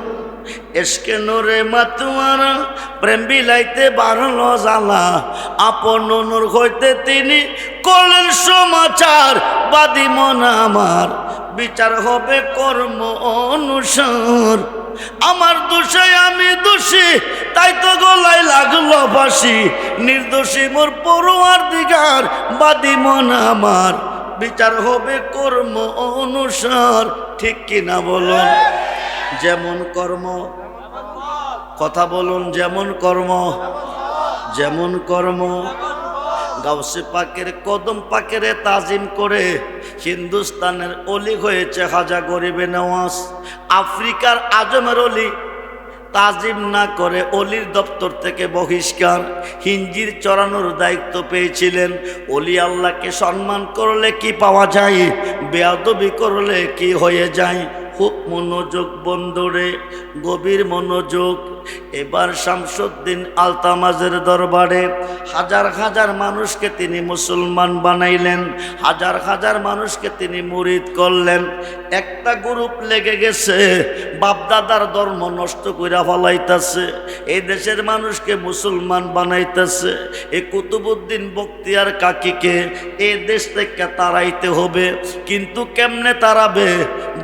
এসকে নোরে মাতুয়ারা প্রেম বিলাইতে বাড়ল জ্বালা, আপন নূর হইতে তিনি করলেন সমাচার বাদী মন আমার। বিচার হবে কর্ম অনুসার। আমার দোষে আমি দোষী, তাই তো গলায় লাগলো ফাঁসি। নির্দোষী মোর পরওয়ারদিগার বাদী মন আমার। বিচার হবে কর্ম অনুসার। ঠিক কিনা বলুন? যেমন কর্ম, কথা বলুন, যেমন কর্ম, যেমন কর্ম। গাউসে পাকের কদম পাকের তাজিম করে হিন্দুস্তানের অলি হয়েছে খাজা গরিবে নওয়াজ। আফ্রিকার আজমের অলি তাজিম না করে অলির দপ্তর থেকে বহিষ্কার। হিঞ্জির চড়ানোর দায়িত্ব পেয়েছিলেন। অলি আল্লাহকে সম্মান করলে কি পাওয়া যায়, বেয়াদবি করলে কি হয়ে যায়। খুব মনোযোগ বন্ধুরে, গভীর মনোযোগ। এবার শামসুদ্দিন আলতামাজের দরবারে হাজার হাজার মানুষকে তিনি মুসলমান বানাইলেন, হাজার হাজার মানুষকে তিনি মুরিদ করলেন। একটা গ্রুপ লেগে গেছে বাপদাদার ধর্ম নষ্ট কইরা ফলাইতেছে, এই দেশের মানুষকে মুসলমান বানাইতেছে। এই কুতুবউদ্দিন বখতিয়ার কাকীকে এই দেশ থেকে তাড়াইতে হবে, কিন্তু কেমনে তাড়াবে?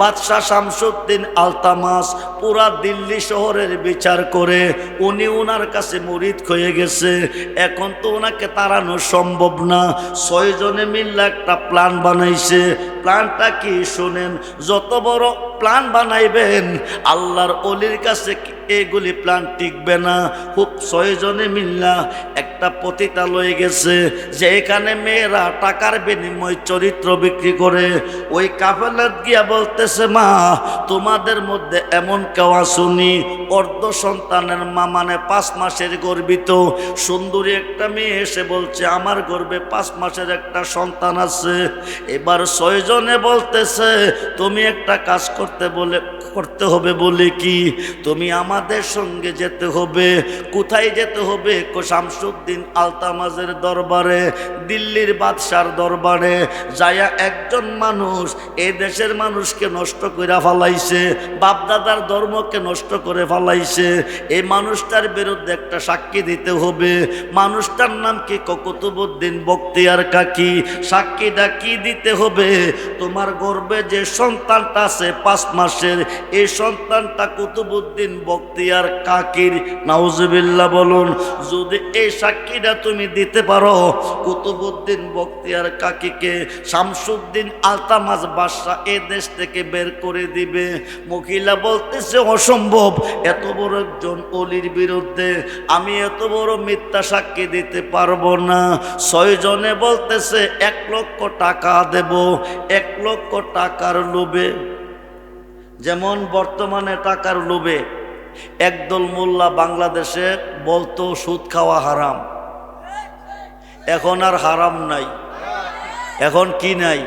বাদশাহ শামসুদ্দিন আলতামাস পুরা দিল্লি শহরের বিচার করে উনি ওনার কাছে মুরিদ হয়ে গেছে। এখন তো ওনাকে তাড়ানো সম্ভব না। 6 জনে মিলে একটা প্ল্যান বানাইছে। প্ল্যানটা কি শুনেন, যত বড় প্ল্যান বানাইবেন আল্লাহর ওলির কাছে এগুলি প্ল্যান টিকবে না। খুব 6 জনে মিল্লা একটা পতিতালয়ে গেছে, যে এখানে মেয়েরা টাকার বিনিময় চরিত্র বিক্রি করে। ওই কাফেলাত গিয়া বলতেছে, মা তোমাদের মধ্যে এমন কেউ আসুনি অর্ধ সন্তানের মা, মানে 5 মাসের গর্ভিত সুন্দরী একটা মেয়ে এসে বলছে আমার গর্ভে 5 মাসের একটা সন্তান আছে। এবার 6 জনে বলতেছে তুমি একটা কাজ করতে হবে বলে কি, তুমি আমাদের সঙ্গে যেতে হবে। কোথায় যেতে হবে? শামসুদ্দিন আলতামাজের দরবারে, দিল্লির বাদশার দরবারে যায়া একজন মানুষ এই দেশের মানুষকে নষ্ট করে ফেলাইছে, বাপদাদার ধর্মকে নষ্ট করে ফেলাইছে, এই মানুষটার বিরুদ্ধে একটা সাক্ষী দিতে হবে। মানুষটার নাম কি? কুতুবউদ্দিন বখতিয়ার কাকী। সাক্ষীটা কি দিতে হবে? তোমার গর্ভে যে সন্তানটা আছে 5 মাসের, এই সন্তানটা কুতুবউদ্দিন বখতিয়ার কাকীর। নাউজুবিল্লাহ বলুন। যদি এই সাক্ষীটা তুমি দিতে পারো, কুতুবউদ্দিন বখতিয়ার কাকীকে শামসুদ্দিন আলতামাজ বাদশা এ দেশ থেকে বের করে দিবে। মহিলা বলতেছে অসম্ভব, এত বড় একজন ওলির বিরুদ্ধে আমি এত বড় মিথ্যা সাক্ষী দিতে পারবো না। 6 জনে বলতেছে 1 লক্ষ টাকা দেব। 1 লক্ষ টাকার লোভে, যেমন বর্তমানে টাকার লোভে একদল মোল্লা বাংলাদেশে বলতো সুদ খাওয়া হারাম, এখন আর হারাম নাই, এখন কি নাই?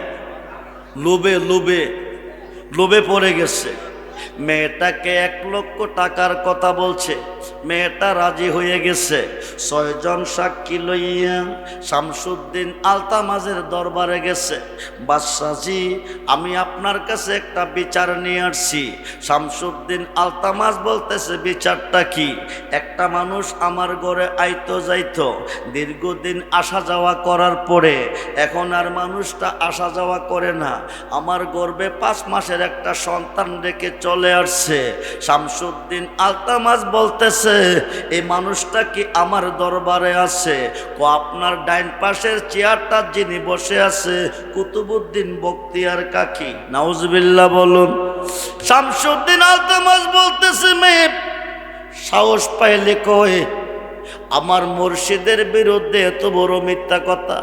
লোভে লোভে লোভে পড়ে গেছে। মেয়েটাকে 1 লক্ষ টাকার কথা বলছে, মেয়েটা রাজি হয়ে গেছে। 6 জন সাক্ষী লইয়া শামসুদ্দিন আলতামাজের দরবারে গেছে। বাদশাহজি, আমি আপনার কাছে একটা বিচার নিয়ে আসছি। শামসুদ্দিন আলতামাজ বলতেছে বিচারটা কি? একটা মানুষ আমার ঘরে আইতো যাইতো, দীর্ঘদিন আসা যাওয়া করার পরে এখন আর মানুষটা আসা যাওয়া করে না, আমার গর্ভে 5 মাসের একটা সন্তান রেখে চলে আসছে। শামসুদ্দিন আলতামাজ বলতেছে এই মানুষটা কি আমার দরবারে আছে? আপনার ডাইন পাশের চেয়ারটা যিনি বসে আছে কুতুবউদ্দিন বখতিয়ার কাকী। নাউজুবিল্লাহ বলুন। শামসুদ্দিন আলতামাজ বলতেছে মেয়ে সাহস পাইলে কয় আমার মুর্শিদের বিরুদ্ধে এত বড় মিথ্যা কথা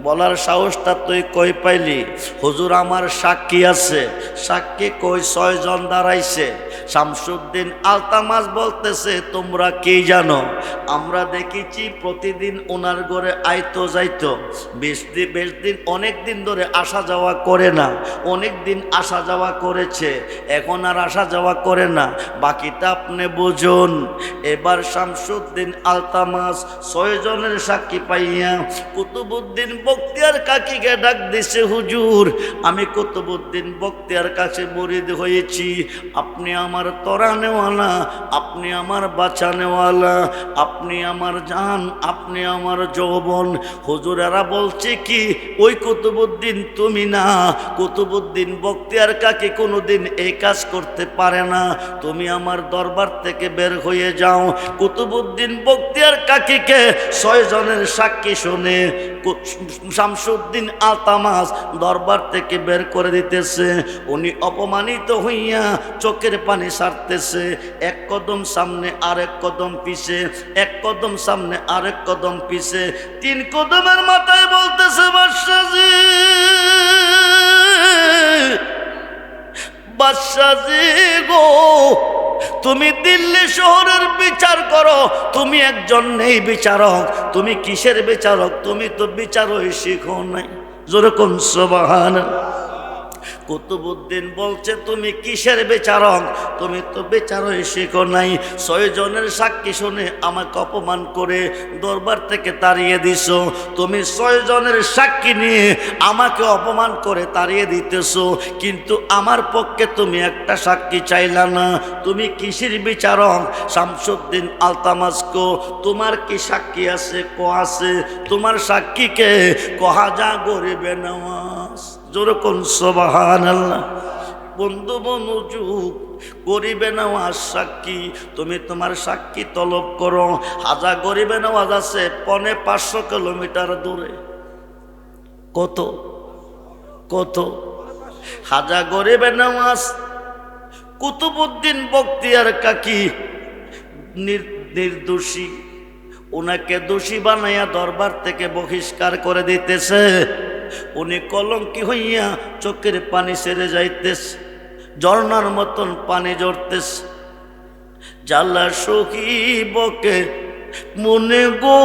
বলার সাহসটা তুই কই পাইলি? হুজুর আমার সাক্ষী আছে। সাক্ষী কই? 6 জন দাঁড়াইছে। শামসুদ্দিন আলতামাজ বলতেছে তোমরা কি জানো? আমরা দেখেছি প্রতিদিন ওনার ঘরে আইতো যাইতো, 20 দিন অনেক দিন ধরে আসা যাওয়া করে না, অনেক দিন আসা যাওয়া করেছে, এখন আর আসা যাওয়া করে না, বাকিটা আপনি বুঝুন। এবার শামসুদ্দিন আলতামাজ 6 জনের সাক্ষী পাইয়া কুতুবউদ্দিন বখতিয়ার কাকীকে ডাক দিছে, হুজুর আমি কুতুবউদ্দিন বখতিয়ার কাছে মুরিদ হয়েছি, আপনি আমার তরানেওয়ালা, আপনি আমার বাঁচানেওয়ালা, আপনি আমার জান, আপনি আমার যৌবন। হুজুরেরা বলছে কি ওই কুতুবউদ্দিন তুমি না, কুতুবউদ্দিন বখতিয়ার কাকী কোনোদিন এই কাজ করতে পারে না, তুমি আমার দরবার থেকে বের হয়ে যাও। কুতুবউদ্দিন বখতিয়ার কাকীকে 6 জনের সাক্ষী শুনে শামসুদ্দিন আলতামাজ দরবার থেকে বের করে দিতেছে। উনি অপমানিত হইয়া চোখের পানি ছাড়তেছে, 1 কদম সামনে আর 1 কদম পিছে, 1 কদম সামনে আর 1 কদম পিছে, 3 কদমের মাথায় বলতেছে বাদশাহজি, বাদশাহজি গো তুমি দিল্লি শহরের বিচার করো, তুমি একজন নেই বিচারক, তুমি কিসের বিচারক? তুমি তো বিচারই শিখো নাই। যেরকম সুবহানাল্লাহ। কুতুবউদ্দিন বলছে, তুমি কিসের বিচারক? তুমি তো বিচারই শিখো নাই। 6 জনের সাক্ষী শুনে আমাকে অপমান করে দরবার থেকে তাড়িয়ে দিছো। তুমি 6 জনের সাক্ষী নিয়ে আমাকে অপমান করে তাড়িয়ে দিতেছো, কিন্তু আমার পক্ষে তুমি একটা সাক্ষী চাইলা না। তুমি কিসের বিচারক? শামসুদ্দিন আলতামাসকো, তোমার কি সাক্ষী আছে? আছে। তোমার সাক্ষীকে হাজা গরিবে নওয়াজ। জোরে কোন সুবহানাল্লাহ। বন্ধু মনোযোগ, গরিবে নওয়াজ সাক্ষী। তুমি তোমার সাক্ষী তলব করো। হাজা গরিবে নওয়াজ আছে 550 কিলোমিটার দূরে। কত কত? হাজা গরিবে নওয়াজ কুতুবউদ্দিন বখতিয়ার কাকি নির্দোষী, ওনাকে দোষী বানাইয়া দরবার থেকে বহিষ্কার করে দিতেছে। উনি কলঙ্কি হইয়া চোখের পানি ছেড়ে যাইতেছে, ঝর্ণার মতন পানি ঝরতেছে। জালা সখিবকে মনে গো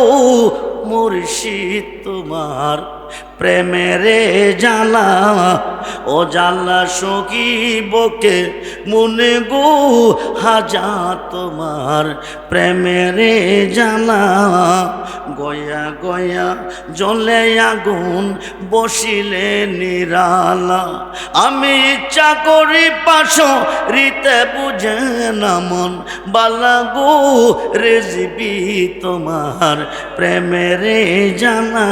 মুর্শিদ তোমার প্রেমেরে জালা। ও জালা সখিবকে মনে গো হাজা তোমার প্রেমেরে জালা। গয়া গয়া জ্বলে আগুন বসিলে নিরালা। আমি ইচ্ছা করি পাশরিতে বুঝে না মন বালা গো রেজবি তোমার প্রেমেরে জানা।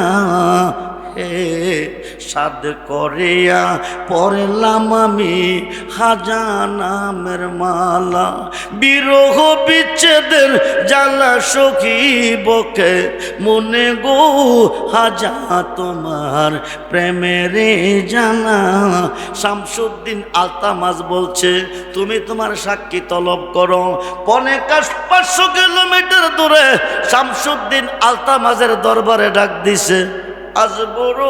সাদ করিয়া পড়লাম আমি হাজা নামের মালা। বিরহ বিচ্ছেদের জ্বালা সখিবকে মনে গো হাজা তোমার প্রেমেরে জানা। শামসুদ্দিন আলতামাজ বলছে, তুমি তোমার সাক্ষী তলব করো। 550 কিলোমিটার দূরে শামসুদ্দিন আলতামাজের দরবারে ডাক দিছে। আজ বড়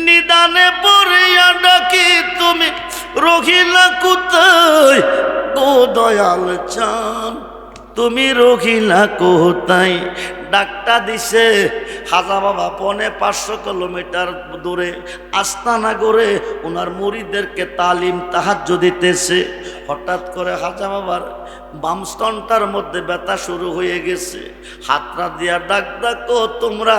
নিদানে পড়িয়া ডাকি, তুমি রহিলা কোথায় গো দয়াল চান? তুমি রহিলা কোথায়? ডাকটা দিছে হাজা বাবা 550 কিলোমিটার দূরে আস্তানা করে ওনার মুরিদদেরকে তালিম তাহাজ্জুদ দিতেছে। হঠাৎ করে হাজা বাবার বাম স্তনটার মধ্যে ব্যথা শুরু হয়ে গেছে। হাতরা দিয়া ডাক ডাকো, তোমরা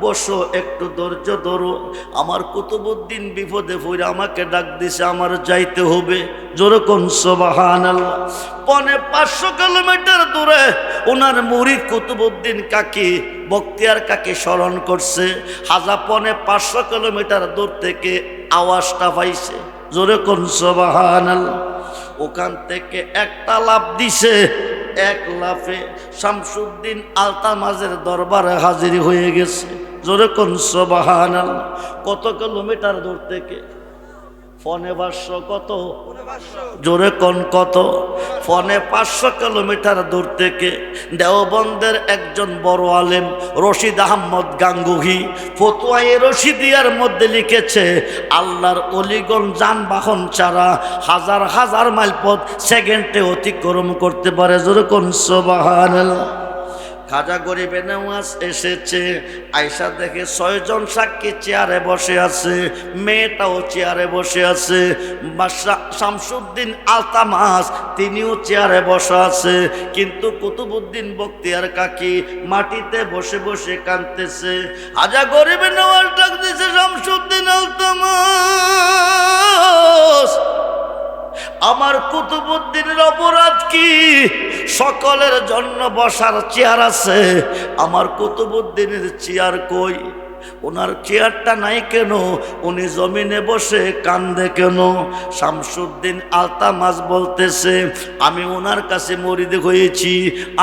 বসো, একটু ধৈর্য ধরো। আমার কুতুবউদ্দিন বিপদে পড়ে আমাকে ডাক দিছে, আমার যাইতে হবে। জোরে কোন সুবহানাল্লাহ। 550 কিলোমিটার দূরে ওনার মুরিদ কুতুবউদ্দিন কাকি বখতিয়ার কাকি স্মরণ করছে। হাজা 550 কিলোমিটার দূর থেকে আওয়াজটা পাইছে। জোরে কোন সুবহানাল্লাহ। ওখান থেকে একটা লাফ দিছে, এক লাফে শামসুদ্দিন আলতামাজের দরবারে হাজির হয়ে গেছে। জোরে কোন সুবহানাল্লাহ। কত কিলোমিটার দূর থেকে? 550 কত? জোরে কোন কত? 550 কিলোমিটার দূর থেকে দেওবন্দের একজন বড় আলেম রশিদ আহমদ গাঙ্গুহি ফতোয়ায়ে রশিদিয়ার মধ্যে লিখেছে, আল্লাহর অলিগণ যানবাহন ছাড়া হাজার হাজার মাইল পথ সেকেন্ডে অতিক্রম করতে পারে। জোরে কোন সুবহানাল্লাহ। খাজা গরিবে নওয়াজ এসেছে, আয়সা দেখে 6 জন সাক্ষী চেয়ারে বসে আছে, মেয়েটাও চেয়ারে বসে আছে। বাদশাহ শামসুদ্দিন আলতামাজ তিনিও চেয়ারে বসা আছে, কিন্তু কুতুবউদ্দিন বখতিয়ার কাকি মাটিতে বসে বসে কাঁদতেছে। খাজা গরিবে নওয়াজ ডাক দিছে, শামসুদ্দিন আলতামাজ, আমার কুতুবউদ্দিনের অপরাধ কি? সকলের জন্য বসার চেয়ার আছে, আমার কুতুবউদ্দিনের চেয়ার কই? ওনার চেয়ারটা নাই কেন? উনি জমিনে বসে কান্দে কেন? শামসুদ্দিন আলতামাজ বলতেছে, আমি ওনার কাছে মরিদ হয়েছি,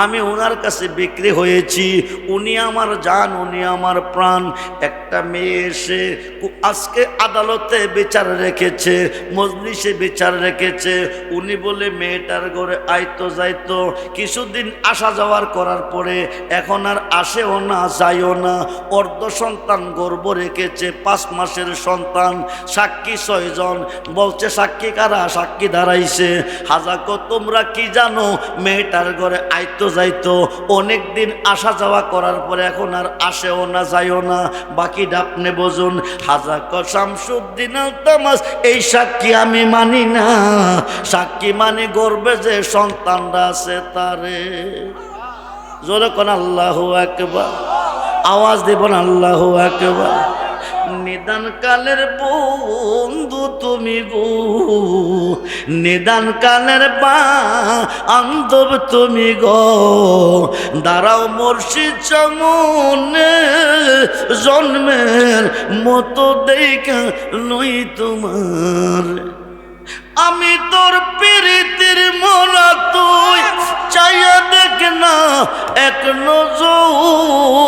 আমি ওনার কাছে বিক্রি হয়েছি, উনি আমার জান, উনি আমার প্রাণ। একটা মেয়ে এসে আজকে আদালতে বিচার রেখেছে, মজলিসে বিচার রেখেছে। উনি বলে মেয়েটার ঘরে আইতো যাইতো, কিছুদিন আসা যাওয়ার করার পরে এখন আর আসেও না, যাইও না। অর্ধ সন্তান গর্ভ রেখেছে, 5 মাসের সন্তান। সাক্ষী 6 জন। বলছে সাক্ষী কারা? সাক্ষী দাঁড়াইছে। হাজাক তোমরা কি জানো, মেয়েটার ঘরে আইতো যাইতো, অনেক দিন আসা যাওয়া করার পরে এখন আর আসেও না, যাইও না, বাকিটা আপনি বুঝুন। হাজাক শামসুদ্দিন আলতামাস, এই সাক্ষী আমি মানি না। সাক্ষী মানি গর্বে যে সন্তানরা আছে তারে। জোরে কোন আল্লাহু আকবার। আওয়াজ দেবেন আল্লাহু আকবার। নিদান কালের বন্ধু তুমি গো, নিদান কালের বান্ধব তুমি গো, দাঁড়াও মুর্শিদ সামনে, জন্মের মতো দেখা নই তোমার। আমি তোর প্রীতির মোরা, তুই চাইয়া দেখ না এক নজর।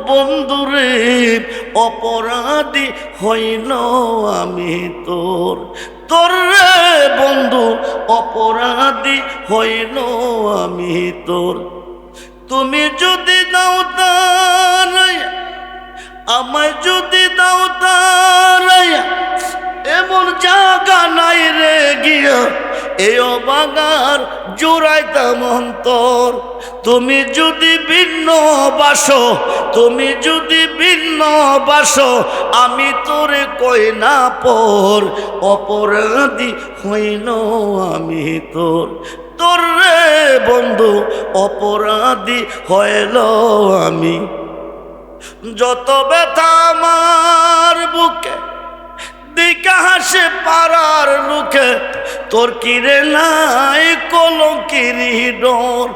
বন্ধুরে অপরাধী হইল আমি তোর, তোর রে বন্ধু অপরাধী হইল আমি তোর। তুমি যদি দাও দাঁড়াইয়া, আমায় যদি দাও দাঁড়াইয়া, এমন জায়গা নাই রে গিয়া এই অবাগার জোড়াইতাম অন্তর। তুমি যদি ভিন্ন বাসো, তুমি যদি ভিন্ন বাসো, আমি তোরে কই না পর। অপরাধী হইল আমি তোর, তোর রে বন্ধু অপরাধী হইল আমি। যত ব্যথা আমার বুকে দিকা হাসে পাড়ার লোকে, তোর কিরে নাই কলঙ্কিরি ডর।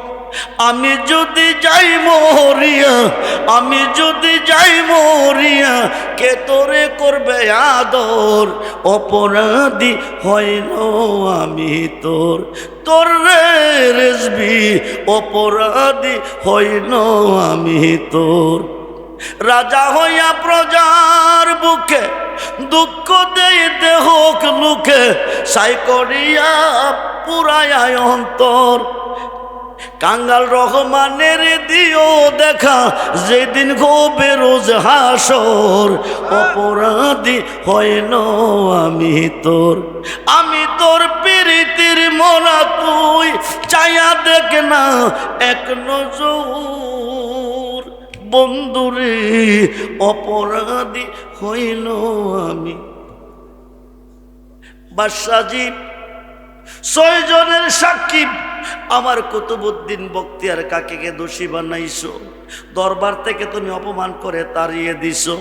আমি যদি যাই মরিয়া, আমি যদি যাই মরিয়া, কে তোরে করবে আদর। অপরাধী হইল আমি তোর, তোর রে রেজবি অপরাধী হইল আমি তোর। রাজা হইয়া প্রজার বুকে দুঃখ দেই দেহক লুকে, সাই করিয়া পুরায়া অন্তর। কাঙ্গাল রহমানের দিও দেখা, যেদিন হবে রোজ হাসর। অপরাধী হইল আমি তোর, আমি তোর প্রীতির মোরা, তুই চাইয়া দেখ না এক নজর। বন্ধুরে অপরাধী হইল আমি। বাদশাহজি 6 জনের সাক্ষী, আমার কুতুবউদ্দিন বখতিয়ার কাকীকে দোষী বানাইছো, দরবার থেকে তুমি অপমান করে তাড়িয়ে দিছো।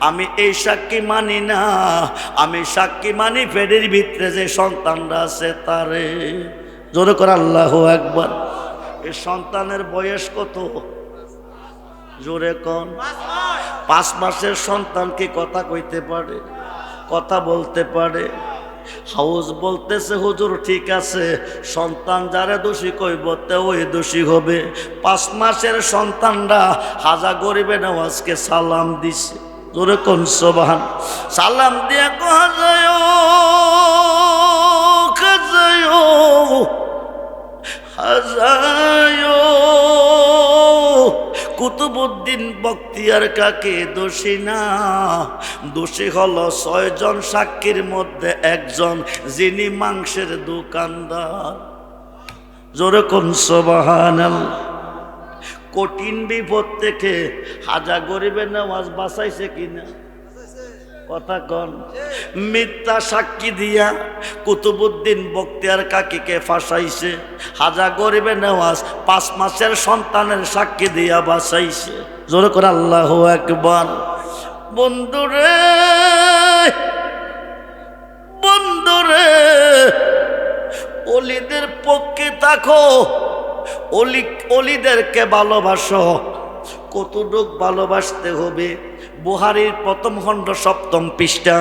আমি এই সাক্ষী মানি না, আমি সাক্ষী মানি পেটের ভিতরে যে সন্তানরা আছে তারে। জোরে করে আল্লাহু আকবার। এই সন্তানের বয়স কত? জোরে কোন? 5 মাসের সন্তান কি কথা কইতে পারে? কথা বলতে পারে? হাউস বলতেছে হুজুর ঠিক আছে, সন্তান যারে দোষী কইব তে ওই দোষী হবে। 5 মাসের সন্তানরা হাজা গরিবে নওয়াজকে সালাম দিছে। জোরে কোন সুবহান। সালাম দিয়া কহা যায় খাজায়ো হাজায়ো। কুতুবউদ্দিন বখতিয়ার কাকে দোষী না, দোষী হলো 6 জন সাক্ষীর মধ্যে একজন, যিনি মাংসের দোকানদার। জোরে কোন সুবহানাল্লাহ। কঠিন বিপদ থেকে হাজা গরিবের নামাজ বাঁচাইছে কিনা? কথা কন। মিথ্যা সাক্ষী দিয়া কুতুবউদ্দিন বখতিয়ার কাকীকে ফাঁসাইছে। হাজা গরিবের নেওয়াজ 5 মাসের সন্তানের সাক্ষী দিয়া বাঁচাইছে। জোরে করে আল্লাহু আকবার। বন্ধুরে বন্ধুরে, অলিদের পক্ষে থাকো, অলিদেরকে ভালোবাসো। কতটুক ভালোবাসতে হবে? বুখারীর 1ম খণ্ড 7ম পৃষ্ঠা।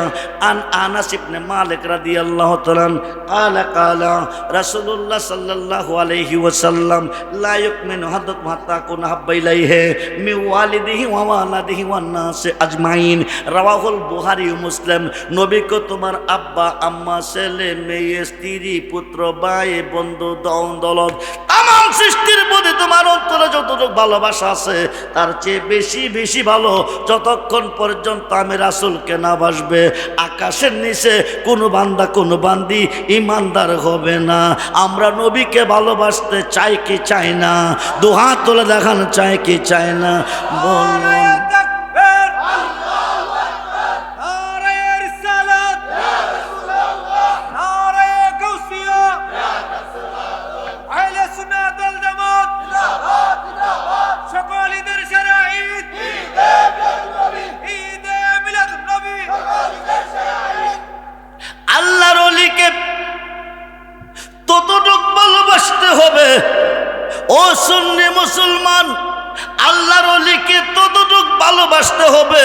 আন আনাস ইবনে মালিক রাদিয়াল্লাহু তাআলা ক্বালা ক্বালা রাসূলুল্লাহ সাল্লাল্লাহু আলাইহি ওয়াসাল্লাম লা ইউমিনু আহাদুকুম হাত্তা কুনা হাব্বা ইলাইহি মিন ওয়ালিদিহি ওয়া ওয়ালাদিহি ওয়ান নাস আজমাইন। রাওয়াহুল বুখারী ও মুসলিম। নবীকে তোমার আব্বা আম্মা ছেলে মেয়ে স্ত্রী পুত্র ভাই বন্ধু দৌলত তামাম সৃষ্টির প্রতি তোমার অন্তরে যতটুকু ভালোবাসা আছে তার চেয়ে বেশি বেশি ভালো যতক্ষণ পর্যন্ত আমি রাসূলকে না বাসবে আকাশের নিচে কোনো বান্দা কোনো বান্দি ইমানদার হবে না। আমরা নবীকে ভালোবাসতে চাই কি চাই না? দুহাত তুলে দেখান, চাই কি চাই না? বলুন। আল্লাহর ওলিকে ততটুক ভালোবাসতে হবে। ও সুন্নি মুসলমান, আল্লাহর ওলিকে ততটুক ভালোবাসতে হবে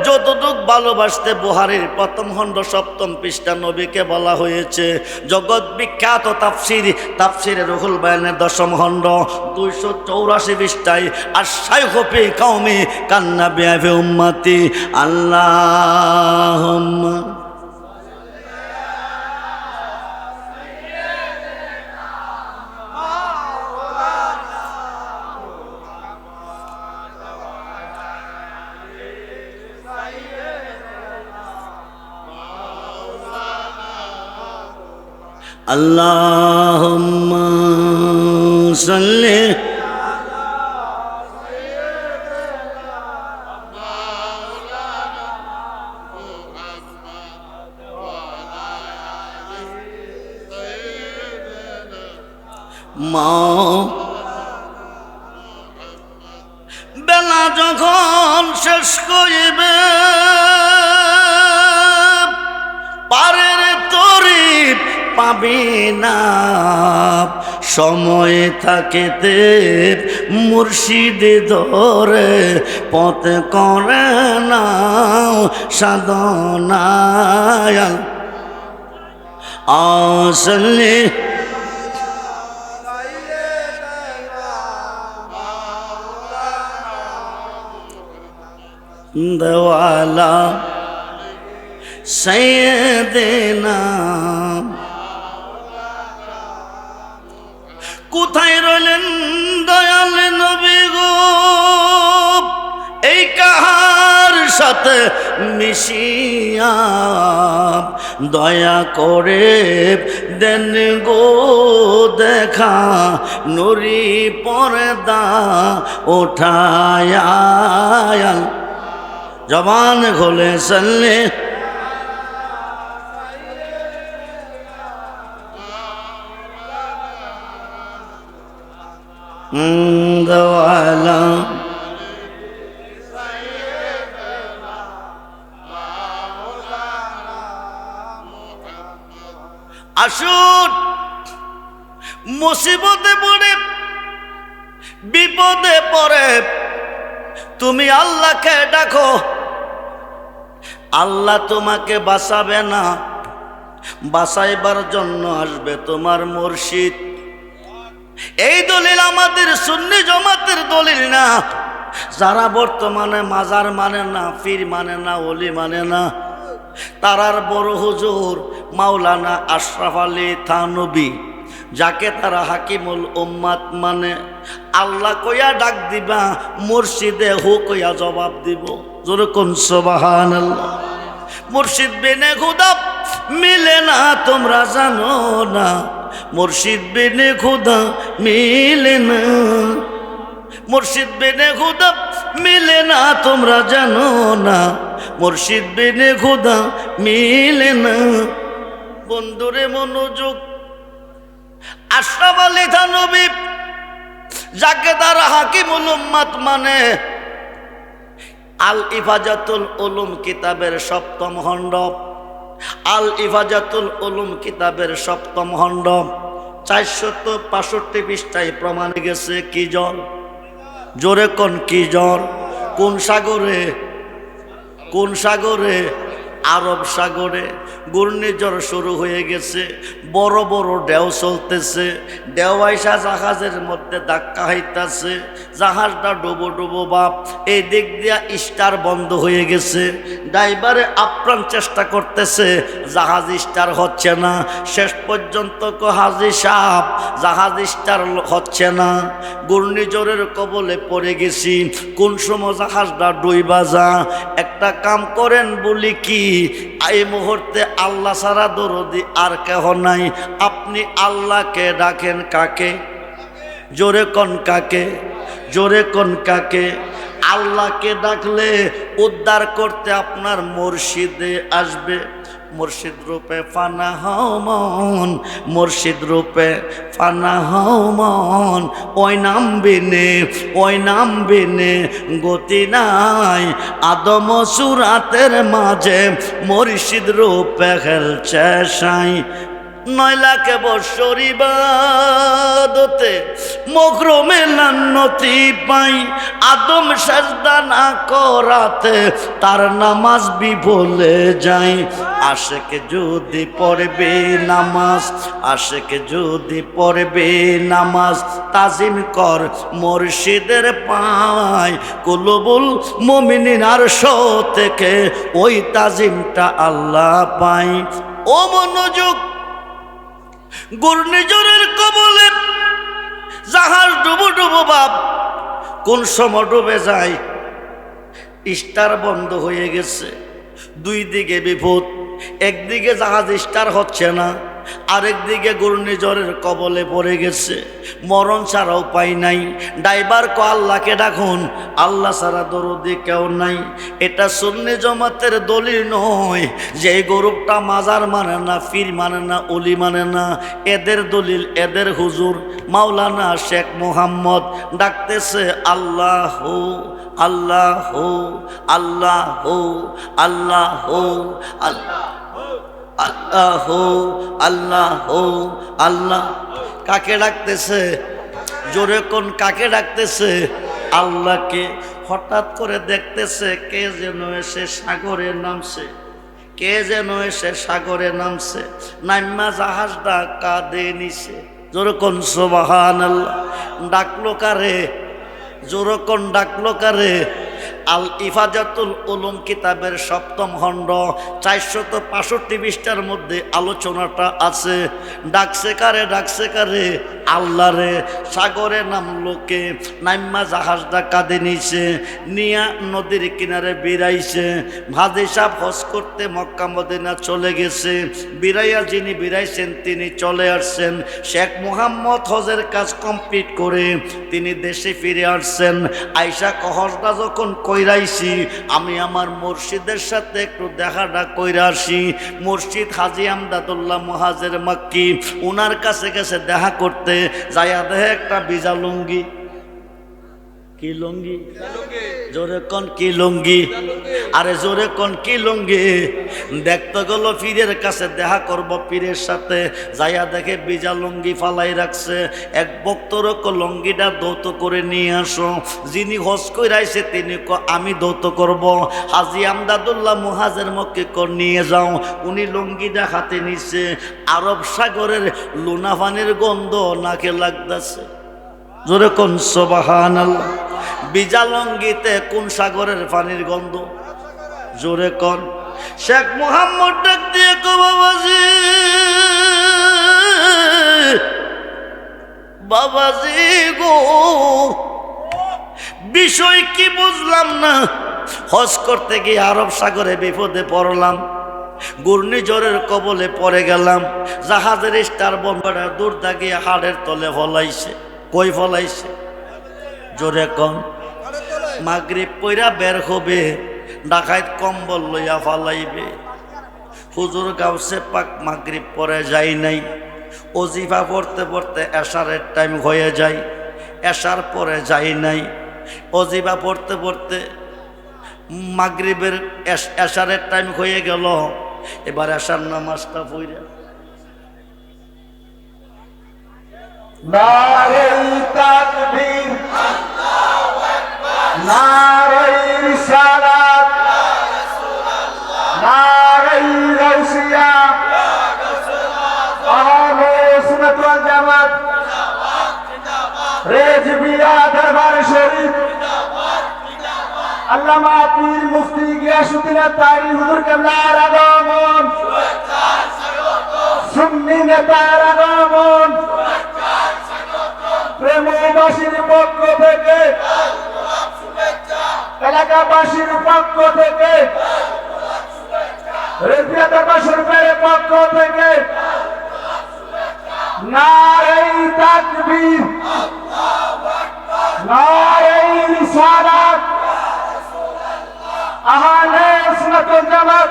যতটুক ভালোবাসতে বুখারীর প্রথম খণ্ড 7ম পৃষ্ঠা নবীকে বলা হয়েছে। জগৎ বিখ্যাত তাফসিরে রুহুল বায়ানের 10ম খণ্ড 284 পৃষ্ঠায় আর শাইখ ফি কওমি কান্না বিআফি উম্মতি আল্লাহুম্মা আল্লাহুম্মা সাল্লি মা বেলা যখন শেষ করিবে পারের তরিব পাবি না সময় থাকিতে মুর্শিদে ধরে পথ করে না সাধনায় আসলে দেওয়ালা সাইয়েদেনা কোথায় রইলেন দয়াল নবী গো? এই কাহার সাথে মিশিয়া দয়া করে দেন গো দেখা নুরি পর্দা ওঠায়া জবান খোলে সাল্লে দেওয়ালা আসুন মুসিবতে পড়ে বিপদে পড়ে তুমি আল্লাহকে ডাকো, আল্লাহ তোমাকে বাঁচাবে না, বাঁচাইবার জন্য আসবে তোমার মুর্শিদ। এই দলিল আমাদের সুন্নি জামাতের দলিল না। যারা বর্তমানে মাজার মানে না, পীর মানে না, ওলি মানে না, তারার বড় হুজুর মাওলানা আশরাফ আলী থানবী, যাকে তারা হাকিমুল উম্মাত মানে, আল্লাহ কইয়া ডাক দিবা, মুর্শিদে হু কইয়া জবাব দিব। জোরে কোন সুবহানাল্লাহ। মুর্শিদ বিনে খুদা মিলে না তোমরা জানো না, মুর্শিদ বিনে খুদা মিলে না, মুর্শিদ বিনে খুদা মিলে না তোমরা জানো না, মুর্শিদ বিনে খুদা মিলে না। বন্ধুরে মনোযোগ, আশরাফ আলী থানবী যাকে তারা হাকিমুল উম্মাত মানে, আল ইফাজাতুল উলুম কিতাবের 7ম খণ্ড, আল ইফাজাতুল উলুম কিতাবের 7ম খণ্ড 465 পৃষ্ঠায় প্রমাণ গেছে কি জল? জোরে কোন কি জল? কোন সাগরে? কোন সাগরে? আরব সাগরে ঘূর্ণিঝড় শুরু হয়ে গেছে, বড় বড় ঢেউ চলতেছে, ঢেউ আইসা জাহাজের মধ্যে ধাক্কা হইতাছে, জাহাজটা ডুবো ডুবো বাপ। এই দিক দিয়া স্টার বন্ধ হয়ে গেছে। ড্রাইভারে আপ্রাণ চেষ্টা করতেছে, জাহাজ স্টার হচ্ছে না। শেষ পর্যন্ত হাজী সাহেব, জাহাজ স্টার হচ্ছে না, ঘূর্ণিঝড়ের কবলে পড়ে গেছি। কোন সময় জাহাজটা ডুইবা যা। একটা কাম করেন বলি কি, এই মুহূর্তে আল্লাহ ছাড়া দরদি আর কেহ নাই। আপনি আল্লাহকে ডাকেন। কাকে? জোরে কোন কাকে? জোরে কোন কাকে? আল্লাহকে ডাকলে উদ্ধার করতে আপনার মুর্শিদে আসবে। মুর্শিদ রূপে ফানা হও মন, মুর্শিদ রূপে ফানা হও মন। ওই নাম বিনে, ওই নাম বিনে গতি নাই। আদম সুরাতের মাঝে মুর্শিদ রূপে খেলছে সাই। 9 লাখ বৎসর ইবাদতে মকরমে লান্নতি পাই। আদম সাজদা না করাতে তার নামাজ বিফলে যায়। আশেক যদি পড়বে নামাজ, আশেক যদি পড়বে নামাজ, তাজিম কর মুর্শিদের পায়। কুলুবুল মুমিনিন আরশ থেকে ওই তাজিমটা আল্লাহ পায়। ও মনোযোগ, ঘূর্ণিঝড়ের কবলে জাহাজ ডুবো ডুবো বাপ। কোন সময় ডুবে যায়, স্টার বন্ধ হয়ে গেছে। দুই দিকে বিপদ, একদিকে জাহাজ স্টার হচ্ছে না, আরেকদিকে ঘূর্ণিঝড়ের কবলে পড়ে গেছে। মরণ ছাড়া উপায় নাই। ড্রাইভার কো আল্লাহকে ডাকুন, আল্লাহ ছাড়া দরদি কেউ নাই। এটা সুন্নি জামাতের দলিল নয় যে গরুবটা মাজার মানে না, পীর মানে না, ওলি মানে না। এদের দলিল, এদের হুজুর মাওলানা শেখ মোহাম্মদ ডাকতেছে আল্লাহ আল্লাহ আল্লাহ আল্লাহ আল্লাহ আল্লাহ আল্লাহ আল্লাহ। কাকে ডাকতেছে? জোরে কোন কাকে ডাকতেছে? আল্লাহকে। হঠাৎ করে দেখতেছে কে যেন এসে সাগরে নামছে, কে যেন এসে সাগরে নামছে। নাইমা জাহাজটা কাঁদে নিছে। জোরে কোন সুবহানাল্লাহ। ডাকলো কারে? জোরে কোন ডাকলো কারে? আল ইফাজাতুল উলুম কিতাবের 7ম খণ্ড 465 পৃষ্ঠার মধ্যে আলোচনাটা আছে। ডাকছে কারে? ডাকছে কারে? আল্লাহ রে। সাগরে নামলো কে? নাইম্মা জাহাজটা কাঁদে নিছে, নিয়া নদীর কিনারে বিরাইছে। হাজী সাহেব হজ করতে মক্কা মদিনা চলে গেছে। বিরাইয়া যিনি বিরাইছেন তিনি চলে আসছেন। শেখ মোহাম্মদ হজের কাজ কমপ্লিট করে তিনি দেশে ফিরে আসছেন। আইসা হজটা যখন কইরাইছি, আমি আমার মুর্শিদের সাথে একটু দেখাটা কইরা আসি। মুর্শিদ হাজী আমদাদুল্লাহ মুহাজির মক্কি, উনার কাছে গেছে দেখা করতে। যাইয়া দেখে একটা বিজা লুঙ্গি। কি লুঙ্গি? জোরে কোন কি লুঙ্গি? আরে জোরে কোন কি লুঙ্গি? দেখতে গেল পীরের কাছে দেখা করব, পীরের সাথে যাইয়া দেখে বিজা লুঙ্গি ফালাই রাখছে। এক ভক্তর লুঙ্গিটা দৌত করে নিয়ে আসো। যিনি হজ কইরাইছে তিনি আমি দৌত করব। হাজী আমদাদুল্লাহ মুহাজির মক্কি নিয়ে যাও। উনি লুঙ্গিটা হাতে নিছে। আরব সাগরের লুনা পানির গন্ধ নাকে লাগতেছে। জোরে কোন সুবহানাল্লাহ। বিজা লুঙ্গিতে কোন সাগরের পানির গন্ধ? জোরে কোন। শেখ মোহাম্মদ ডাক দিয়ে কো বাবাজি, বাবাজি গো, বিষয় কি বুঝলাম না। হজ করতে গিয়ে আরব সাগরে বিপদে পড়লাম, ঘূর্ণিঝড়ের কবলে পড়ে গেলাম। জাহাজের স্টার বন্ধটা দূর দাগিয়ে হাড়ের তলে ফলাইছে। কই ফলাইছে? জোরে কম। মাগরিব পইরা বের হবে, ডাকাইত কম্বল লইয়া ফালাইবে। হুজুর গাউসে পাক মাগরিব পরে যাই নাই। ওজিফা পড়তে পড়তে এশারের টাইম হয়ে যায়, এশার পরে যাই নাই। ওজিফা পড়তে পড়তে মাগরিবের এশারের টাইম হয়ে গেল। এবার এশার নামাজটা পড়া নারে তাকবীর, আল্লাহু আকবার, নারে রিসালাত, ইয়া রাসূলুল্লাহ, নারে গাউসিয়া, ইয়া গাউসুল্লাহ, আহলে সুন্নাত ওয়াল জামাত জিন্দাবাদ জিন্দাবাদ, রেজবিয়া দরবার শরীফ জিন্দাবাদ জিন্দাবাদ, আল্লামা পীর মুফতি গিয়াসউদ্দিন আত্তারি হুজুর কেবলার আগমন, সুন্নি নেতার আগমন, প্রেমবাসীর পক্ষ থেকে, এলাকাবাসীর পক্ষ থেকে, রেজিয়া দরবার শরীফের পক্ষ থেকে নারে তাকবীর, নারে রিসালাত, আহলে সুন্নাত ওয়াল জামাত,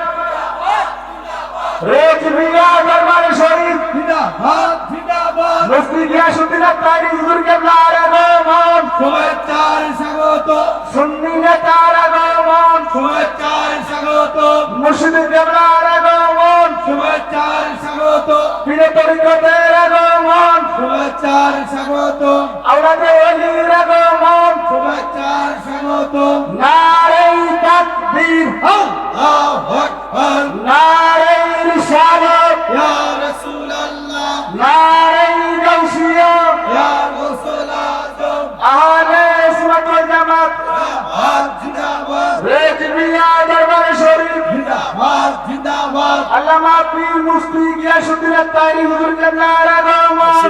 রেজবিয়া দরবার শরীফ জিন্দাবাদ জিন্দাবাদ, মুফতি গিয়াসউদ্দিন আত্তারি হুজুর কেবলার আগমন, শুভেচ্ছার স্বাগত, সুন্নি নেতার আগমন, শুভেচ্ছার স্বাগত, মুর্শিদ কেবলার আগমন, শুভেচ্ছার স্বাগত, পীর তরিকতের আগমন, শুভেচ্ছার স্বাগত, আওলাদে ওলির আগমন, শুভেচ্ছার স্বাগত। নারে তাকবীর, আল্লাহু আকবার, নারে রিসালাত, ইয়া রাসূলুল্লাহ, নারে গাউসিয়া, ইয়া রাসূল আযম, আহলে সুন্নাত ওয়াল জামাত, জিন্দাবাদ জিন্দাবাদ, রেজবিয়া দরবার শরীফ, জিন্দাবাদ জিন্দাবাদ, আল্লামা পীর মুফতি গিয়াসউদ্দিন আত্তারি হুজুর কেবলার আগমন,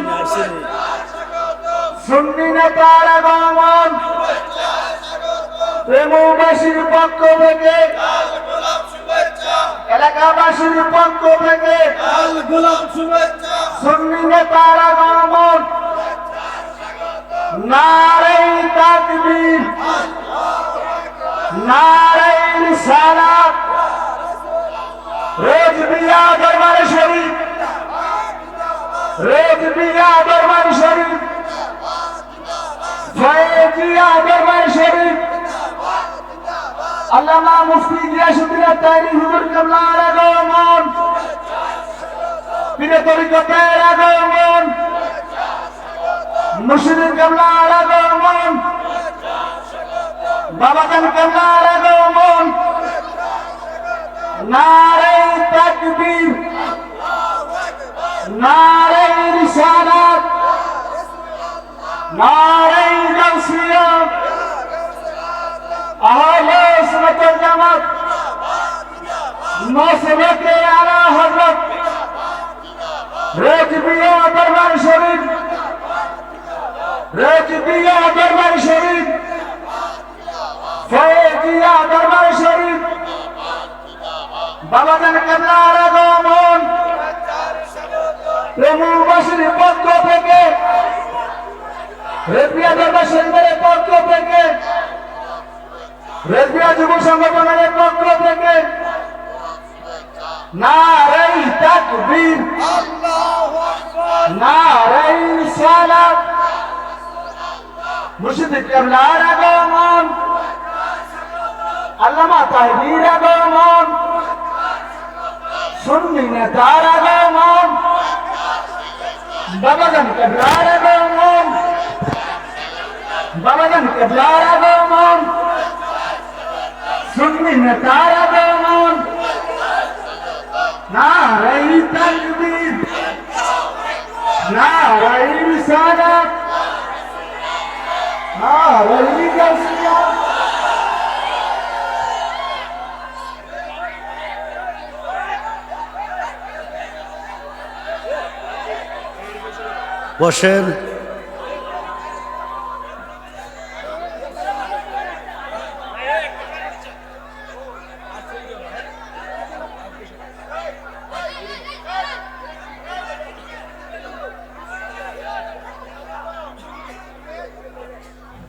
সুন্নি নেতার আগমন, প্রেমবাসীর পক্ষ থেকে, এলাকাবাসীর পক্ষ থেকে, আল গোলাম শুভেচ্ছা, সুন্নি নেতার আগমন, নারে তাকবীর, নারে রিসালাত, রেজবিয়া দরবার শরীফ, রেজবিয়া দরবার শরীফ, ফয়েজিয়া দরবার শরীফ, আল্লামা মুফতি গিয়াসউদ্দিন আত্তারি হুজুর কেবলার আগমন, পীর তরিকতের আগমন, মুর্শিদ কেবলার আগমন, বাবাজান কেবলার আগমন, নারে তাকবীর, নারে রিসালাত, নারে গাউসিয়া, আহলে সুন্নাত ওয়াল জামাত, মাসলাকে আলা হযরত, রেজবিয়া দরবার শরীফ, রেজবিয়া দরবার শরীফ, ফয়েজিয়া দরবার শরীফ, বাবাজান কেবলার আগমন, প্রেমবাসীর পক্ষ থেকে, রেজবিয়া দরবার শরীফের পক্ষ থেকে, রেজবিয়া যুব সংগঠনের পক্ষ থেকে নারে তাকবীর, আল্লাহু আকবার, নারে রিসালাত, মুর্শিদ কেবলার আগমন, আল্লামা তাহবীর আগমন, সুন্নি নেতার আগমন, বাবাজান কেবলার আগমন, বাবাজান কেবলার আগমন, সুন্নি নেতার আগমন, নারে তাকবীর, নারে রিসালাত, নারে গাউসিয়া, বসেন।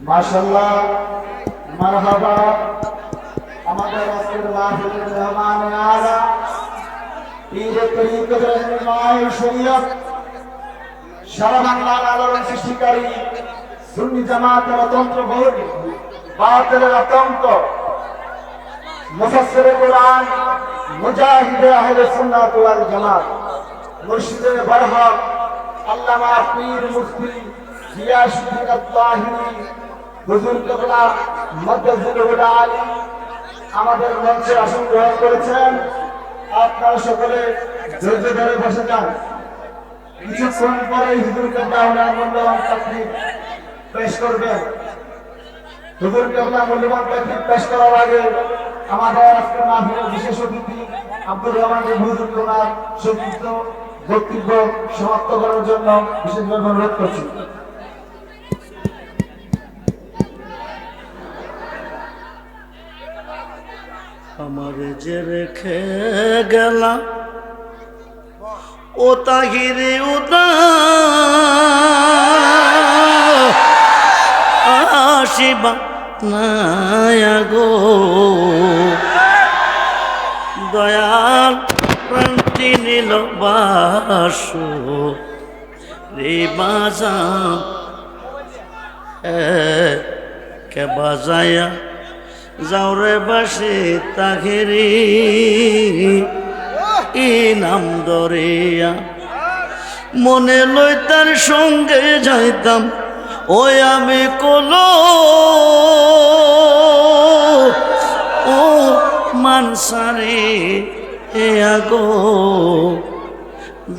মাশাআল্লাহ, মারহাবা। আমাদের আজকের মাহফিলের মেহমান আলা পীর তরিকত রাহমায়ে শরীয়ত, সারা বাংলার আলোড়ন সৃষ্টিকারী, সুন্নি জামাতের অতন্ত্র বহু বাতিলের আতঙ্ক, মুফাসসিরে কোরআন, মুজাহিদে আহলে সুন্নাত ওয়াল জামাত, মুর্শিদে বরহক, আল্লামা পীর মুফতি গিয়াসউদ্দিন আত্তারি হুজুর কেবলা মদ্দাজিলুল আলী আমাদের মঞ্চে আসন গ্রহণ করেছেন। আপনারা সকলে ধৈর্য ধরে বসে যান। কিছুক্ষণ পরে হুজুর কেবলা ওনার মূল্যবান তাকরীর পেশ করবেন। হুজুরকে আপনার মূল্যবান তথ্য পেশ করার আগে আমাদের আজকের মাহফিলের বিশেষ অতিথি আব্দুর রহমান হুজুরকে ওনার সংক্ষিপ্ত বক্তব্য সমাপ্ত করার জন্য বিশেষভাবে অনুরোধ করছি। আমার যে রেখে গেলা ও তাহিরে আসিবা নায়া গো দয়াল প্রান্তি নীল বাসু রে বাজা কে বাজায়া যাওরে বাসে তাঘেরি নাম দরিয়া মনে লই তার সঙ্গে যাইতাম ওই আমি কলো ও মানসারে এ আগো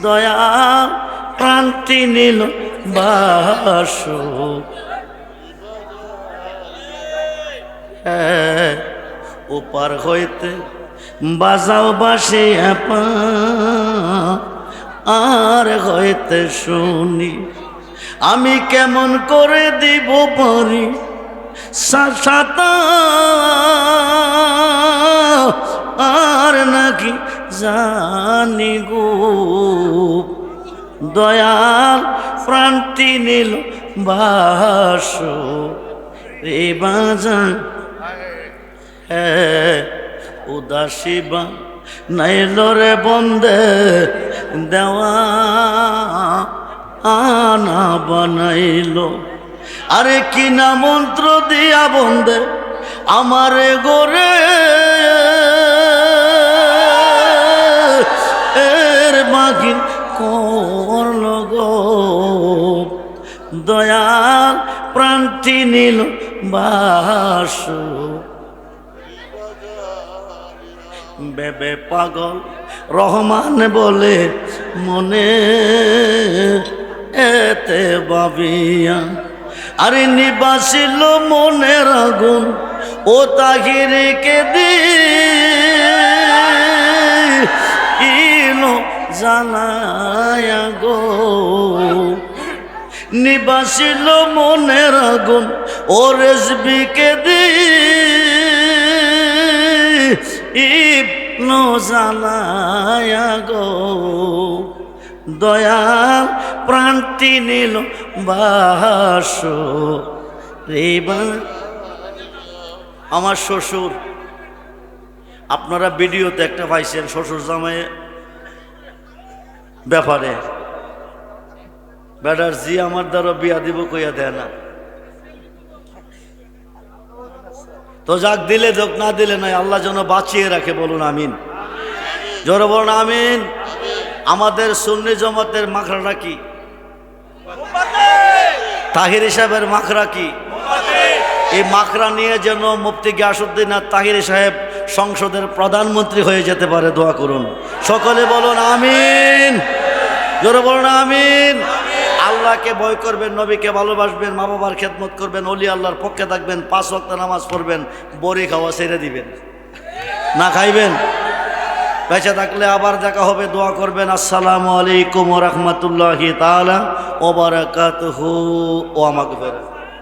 দয়া প্রান্তি নীল বাসু ওপার হইতে বাজাও বাসে আপা আর হইতে শুনি আমি কেমন করে দিব পারি সাতা আর নাকি জানি গো দয়াল প্রান্তি নীল বাসু রে বাজান উদাসীবা নাইলরে বন্দে দেওয়া আনা বানাইল আরে কি না মন্ত্র দিয়া বন্দে আমারে গোরে এর বাকি করল গো দয়াল প্রান্তি নীল বাসু বেবে পাগল রহমান বলে মনে এতে ভাবিয়া আরে নিবাসিল মনের আগুন ও তাহিরকে দিল জানায়া গো নিবাসিল মনের আগুন ও রেজবিকে ইবনো জানায়া গো দয়াল প্রান্তি নীল বাসু রেবা আমার শ্বশুর আপনারা ভিডিওতে একটা পাইছেন শ্বশুর জামাই ব্যাপারে বেটার জি আমার দ্বারা বিয়া দিব কইয়া দেয় না তো যাক দিলে যোগ না দিলে নাই আল্লাহ যেন বাঁচিয়ে রাখে বলুন আমিন জোরে বলুন আমিন আমাদের সুন্নি জমাতের মাখরাটা কি তাহির সাহেবের মাখরা কি এই মাখরা নিয়ে যেন মুফতি গিয়াসউদ্দিন আর তাহির সাহেব সংসদের প্রধানমন্ত্রী হয়ে যেতে পারে দোয়া করুন সকলে বলুন আমিন জোরে বলুন আমিন আল্লাহকে ভয় করবেন নবীকে ভালোবাসবেন মা বাবার খেদমত করবেন ওলি আল্লাহর পক্ষে থাকবেন 5 ওয়াক্ত নামাজ পড়বেন বড়ি খাওয়া ছেড়ে দিবেন না খাইবেন বেঁচে থাকলে আবার দেখা হবে দোয়া করবেন আসসালামু আলাইকুম ওয়া রাহমাতুল্লাহি তাআলা ওয়া বারাকাতুহু ওয়া মাগফিরাত